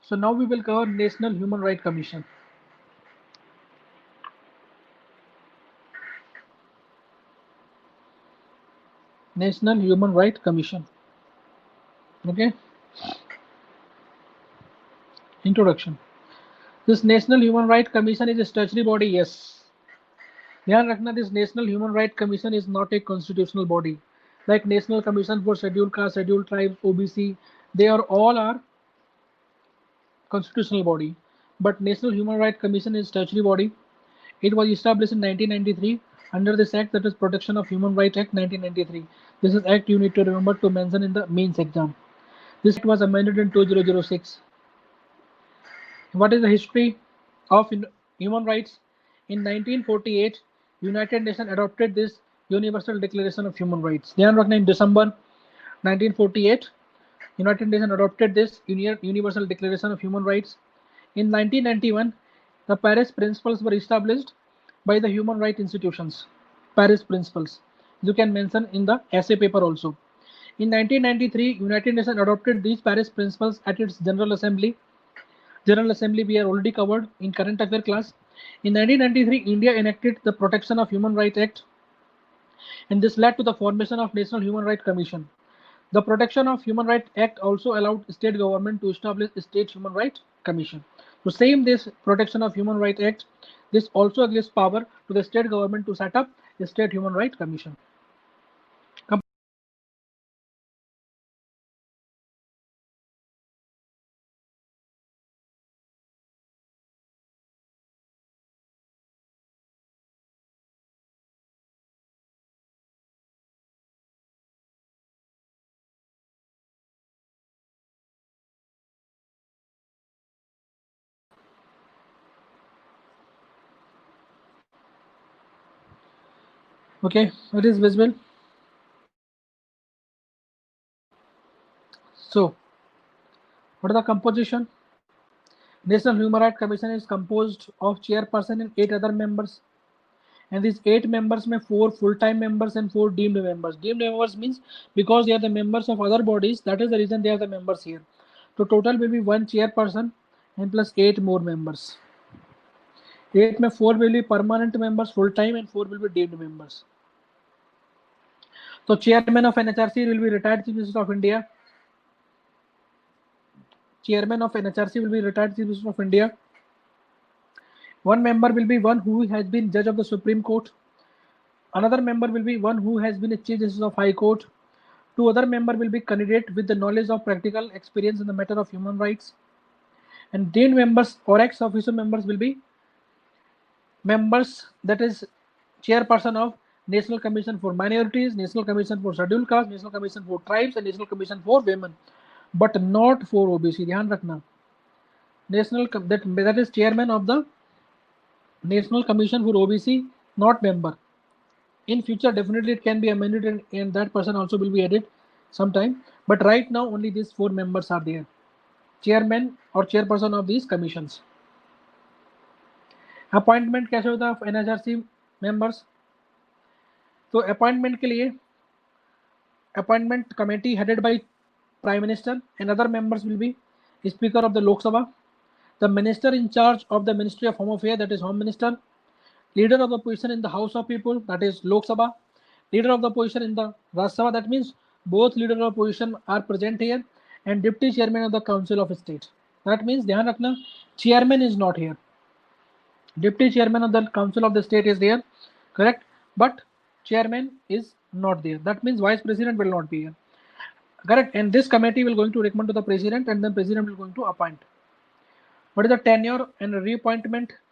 So now we will cover National Human Rights Commission. National Human Rights Commission. Okay. Introduction. This National Human Rights Commission is a statutory body. Yes. ध्यान रखना, this National Human Rights Commission is not a constitutional body. Like National Commission for Scheduled Caste, Scheduled Tribes, OBC, they are constitutional body. But National Human Rights Commission is statutory body. It was established in 1993 under this act, that is Protection of Human Rights Act 1993. This is act you need to remember to mention in the mains exam. This act was amended in 2006. What is the history of human rights? In 1948, United Nations adopted this Universal Declaration of Human Rights. ध्यान रखना, in December 1948, United Nations adopted this Universal Declaration of Human Rights. In 1991, the Paris Principles were established by the human rights institutions. Paris Principles. You can mention in the essay paper also. In 1993, United Nations adopted these Paris Principles at its General Assembly. General Assembly we are already covered in current affair class. In 1993, India enacted the Protection of Human Rights Act, and this led to the formation of National Human Rights Commission. The Protection of Human Rights Act also allowed state government to establish a State Human Rights Commission. So same this Protection of Human Rights Act, this also gives power to the state government to set up a State Human Rights Commission. Okay, it is visible. So, what is the composition? National Human Rights Commission is composed of chairperson and 8 other members. And these 8 members may 4 full-time members and 4 deemed members. Deemed members means because they are the members of other bodies, that is the reason they are the members here. So total will be 1 chairperson and plus 8 more members. 8 में 4 will be permanent members full-time and 4 will be deemed members. So chairman of NHRC will be retired Chief Justice of India. chairman of NHRC will be retired Chief Justice of India. One member will be one who has been judge of the Supreme Court. Another member will be one who has been a Chief Justice of High Court. Two other members will be candidate with the knowledge of practical experience in the matter of human rights. And deemed members or ex-officio members will be members, that is chairperson of National Commission for Minorities, National Commission for Scheduled Castes, National Commission for Tribes, and National Commission for Women, but not for OBC. ध्यान रखना, that is chairman of the National Commission for OBC, not member. In future, definitely it can be amended, and that person also will be added sometime. But right now, only these 4 members are there: chairman or chairperson of these commissions. Appointment कैसे होता है NHRC members? तो appointment के लिए appointment committee headed by prime minister and other members will be speaker of the Lok Sabha, the minister in charge of the ministry of home affair, that is home minister, leader of the position in the House of People, that is Lok Sabha, leader of the position in the Rajya Sabha, that means both leader of position are present here, and deputy chairman of the Council of State. That means ध्यान रखना, chairman is not here, deputy chairman of the Council of the State is there, correct, but chairman is not there. That means vice president will not be here, correct, and this committee will going to recommend to the president, and then president will going to appoint. What is the tenure and reappointment?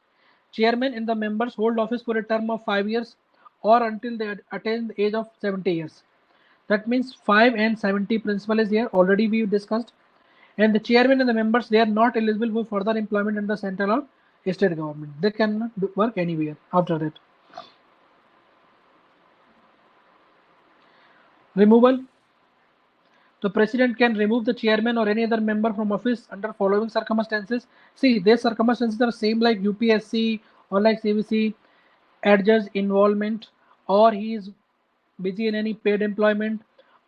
Chairman and the members hold office for a term of 5 years or until they attain the age of 70 years. That means 5 and 70 principle is here, already we discussed. And the chairman and the members, they are not eligible for further employment in the central or state government. They cannot work anywhere after that. Removal. The president can remove the chairman or any other member from office under following circumstances. See, these circumstances are same like UPSC or like CBC, adjudge involvement, or he is busy in any paid employment,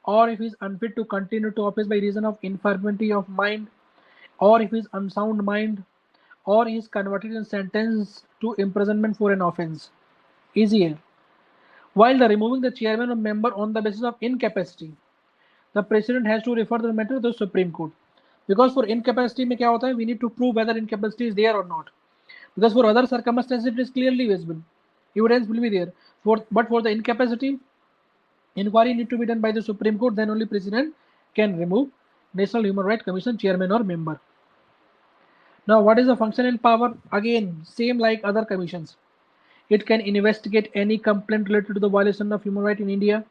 or if he is unfit to continue to office by reason of infirmity of mind, or if he is unsound mind, or he is converted and sentenced to imprisonment for an offense. Easier. While the removing the chairman or member on the basis of incapacity, the president has to refer the matter to the Supreme Court, because for incapacity में क्या होता है, we need to prove whether incapacity is there or not, because for other circumstances it is clearly visible, evidence will be there, but for the incapacity, inquiry need to be done by the Supreme Court, then only president can remove National Human Rights Commission chairman or member. Now what is the function and power? Again same like other commissions. It can investigate any complaint related to the violation of human rights in India,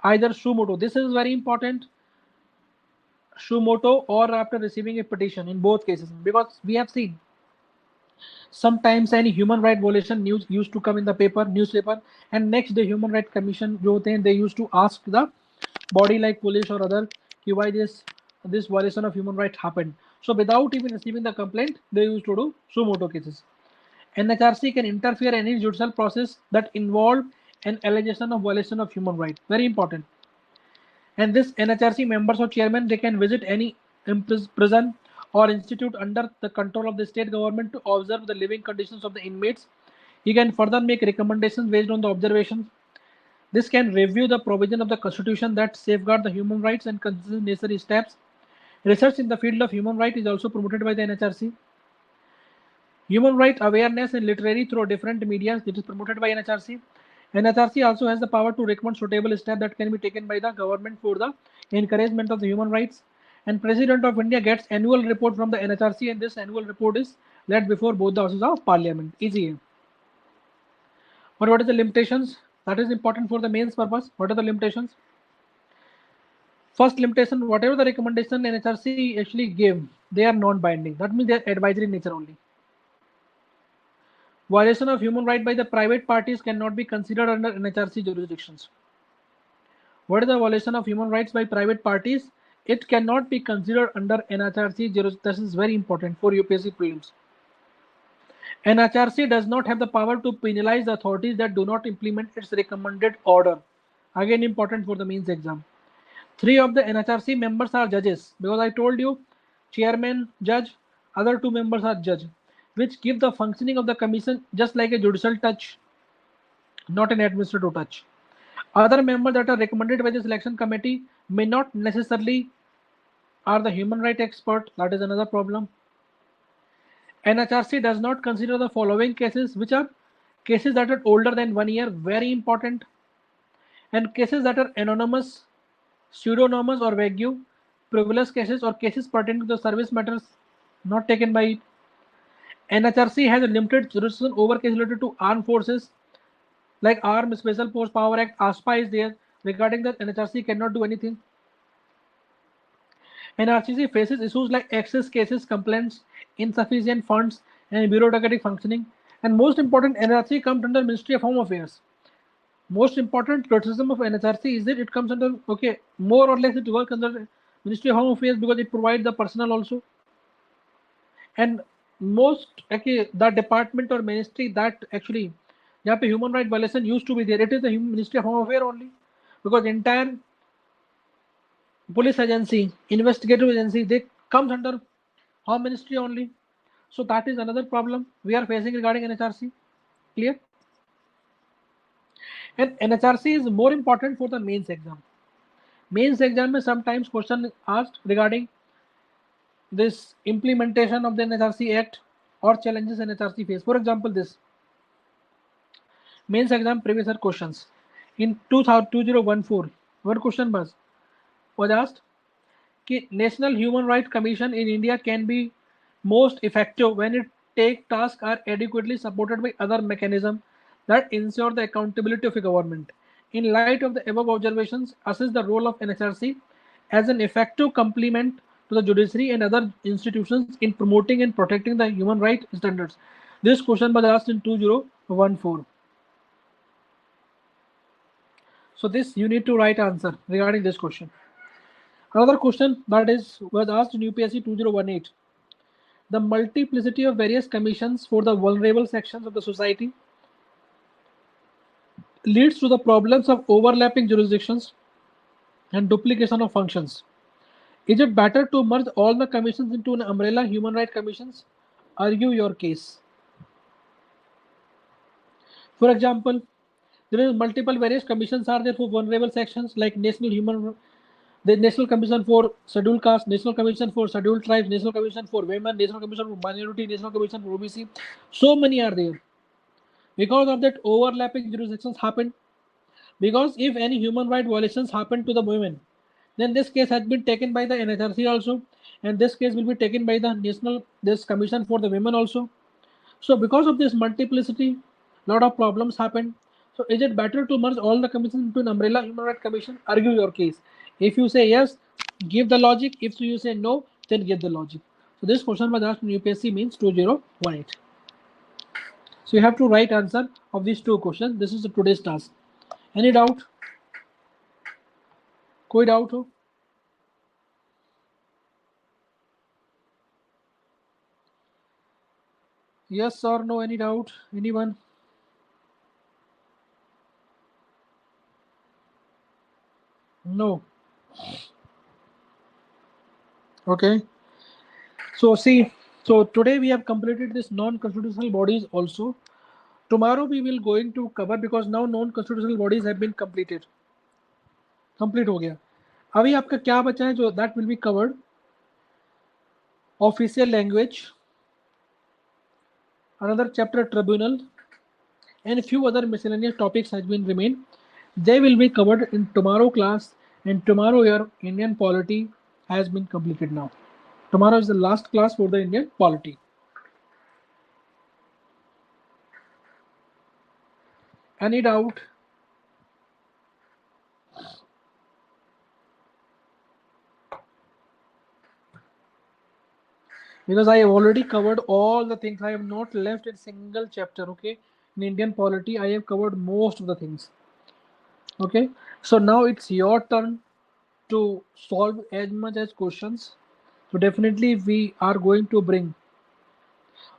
either suo motu, this is very important, suo motu, or after receiving a petition, in both cases, because we have seen sometimes any human right violation news used to come in the newspaper, and next day human rights commission जो होते हैं, they used to ask the body like police or other कि why this violation of human rights happened. So without even receiving the complaint, they used to do suo motu cases. NHRC can interfere in any judicial process that involve an allegation of violation of human rights. Very important. And this NHRC members or chairman, they can visit any prison or institute under the control of the state government to observe the living conditions of the inmates. He can further make recommendations based on the observations. This can review the provision of the constitution that safeguard the human rights and consider necessary steps. Research in the field of human rights is also promoted by the NHRC. Human rights awareness and literary through different media, it is promoted by NHRC. NHRC also has the power to recommend suitable steps that can be taken by the government for the encouragement of the human rights. And President of India gets annual report from the NHRC, and this annual report is led before both the houses of parliament. Easy. But what is the limitations? That is important for the mains purpose. What are the limitations? First limitation, whatever the recommendation NHRC actually give, they are non-binding. That means they are advisory in nature only. Violation of human right by the private parties cannot be considered under NHRC jurisdictions. What is the violation of human rights by private parties? It cannot be considered under NHRC jurisdiction. This is very important for UPSC prelims. NHRC does not have the power to penalize the authorities that do not implement its recommended order. Again important for the mains exam. 3 of the NHRC members are judges, because I told you chairman, judge, other 2 members are judge, which give the functioning of the commission just like a judicial touch, not an administrative touch. Other members that are recommended by the selection committee may not necessarily are the human right expert. That is another problem. NHRC does not consider the following cases, which are cases that are older than 1 year, very important, and cases that are anonymous, pseudonymous or vague, frivolous cases, or cases pertaining to the service matters not taken by it. NHRC has a limited jurisdiction over cases related to armed forces, like Armed Special Force Power Act. ASPA is there. Regarding that, NHRC cannot do anything. NRCC faces issues like excess cases, complaints, insufficient funds, and bureaucratic functioning. And most important, NRC comes under Ministry of Home Affairs. Most important criticism of NHRC is that it comes under, okay, more or less it works under Ministry of Home Affairs because it provides the personnel also. And most, okay, the department or ministry that actually, यहाँ पे human right violation used to be there, it is the Ministry of Home Affairs only, because entire police agency, investigative agency, they comes under Home Ministry only. So that is another problem we are facing regarding NHRC. Clear? And NHRC is more important for the mains exam. Mains exam में sometimes question asked regarding this implementation of the NHRC Act or challenges NHRC face. For example, this mains exam previous year questions in 2014, one question was asked कि National Human Rights Commission in India can be most effective when its take tasks are adequately supported by other mechanisms that ensure the accountability of a government. In light of the above observations, assess the role of NHRC as an effective complement to the judiciary and other institutions in promoting and protecting the human rights standards. This question was asked in 2014. So this you need to write answer regarding this question. Another question that was asked in UPSC 2018. The multiplicity of various commissions for the vulnerable sections of the society leads to the problems of overlapping jurisdictions and duplication of functions. Is it better to merge all the commissions into an umbrella human rights commissions? Argue your case. For example, there is multiple various commissions are there for vulnerable sections like the National Commission for Scheduled Caste, National Commission for Scheduled Tribes, National Commission for Women, National Commission for Minority, National Commission for OBC. So many are there. Because of that, overlapping jurisdictions happen. Because if any human rights violations happen to the women, then this case has been taken by the NHRC also, and this case will be taken by the this Commission for the Women also. So because of this multiplicity, lot of problems happen. So is it better to merge all the commissions into an umbrella human rights commission? Argue your case. If you say yes, give the logic. If you say no, then give the logic. So this question was asked in UPSC means 2018. So you have to write answer of these two questions. This is today's task. Any doubt? कोई doubt हो? Yes or no? Any doubt? Anyone? No. Okay. So see, so today we have completed this non-constitutional bodies also. Tomorrow we will going to cover because now non-constitutional bodies have been completed. Complete हो गया. अभी आपका क्या बचा है जो that will be covered? Official language, another chapter tribunal, and a few other miscellaneous topics has been remained. They will be covered in tomorrow class, and tomorrow your Indian polity has been completed now. Tomorrow is the last class for the Indian polity. Any doubt? Because I have already covered all the things. I have not left a single chapter. Okay, in Indian polity I have covered most of the things. Okay, so now it's your turn to solve as much as questions. So definitely we are going to bring.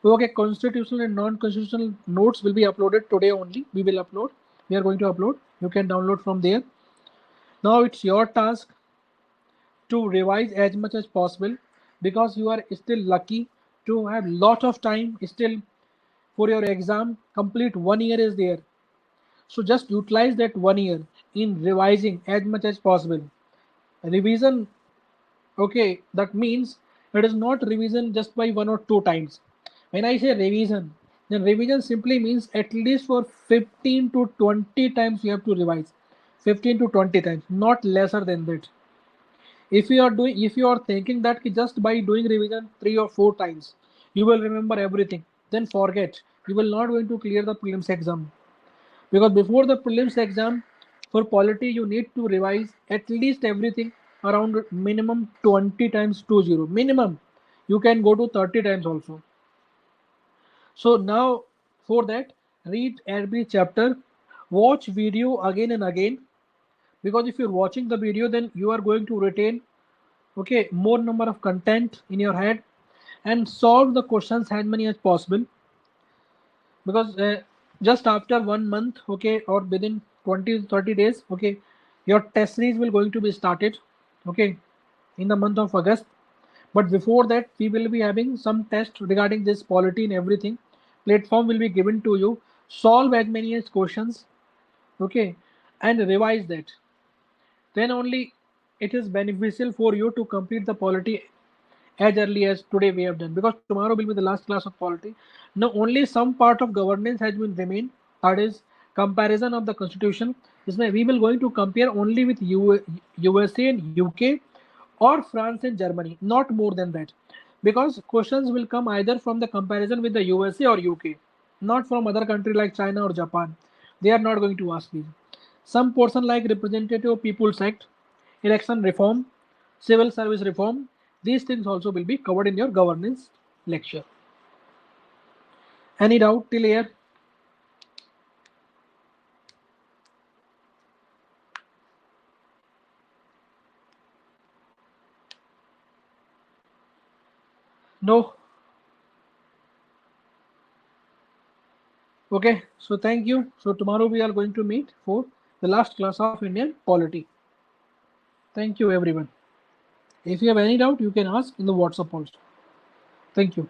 Okay, constitutional and non-constitutional notes will be uploaded today only. We will upload. We are going to upload. You can download from there. Now it's your task to revise as much as possible because you are still lucky to have lot of time still for your exam. Complete 1 year is there. So just utilize that 1 year in revising as much as possible. Revision, Okay, that means it is not revision just by 1 or 2 times. When I say revision, then revision simply means at least for 15 to 20 times you have to revise. 15 to 20 times, not lesser than that. If you are thinking that just by doing revision 3 or 4 times, you will remember everything, then forget. You will not going to clear the prelims exam. Because before the prelims exam, for polity, you need to revise at least everything around minimum 20 times 20. Minimum. You can go to 30 times also. So now for that, read every chapter, watch video again and again. Because if you're watching the video, then you are going to retain more number of content in your head and solve the questions as many as possible. Because just after 1 month, or within 20 to 30 days, your test series will going to be started, okay, in the month of August. But before that, we will be having some tests regarding this polity and everything. Platform will be given to you. Solve as many as questions, okay, and revise that. Then only it is beneficial for you to complete the polity as early as today we have done, because tomorrow will be the last class of polity. Now only some part of governance has been remain, that is comparison of the constitution. This way we will going to compare only with USA and UK or France and Germany, not more than that, because questions will come either from the comparison with the USA or UK, not from other country like China or Japan. They are not going to ask these. Some portion like Representative People's Act, election reform, civil service reform, these things also will be covered in your governance lecture. Any doubt till here? No? Okay, so thank you. So tomorrow we are going to meet for the last class of Indian polity. Thank you everyone. If you have any doubt, you can ask in the WhatsApp also. Thank you.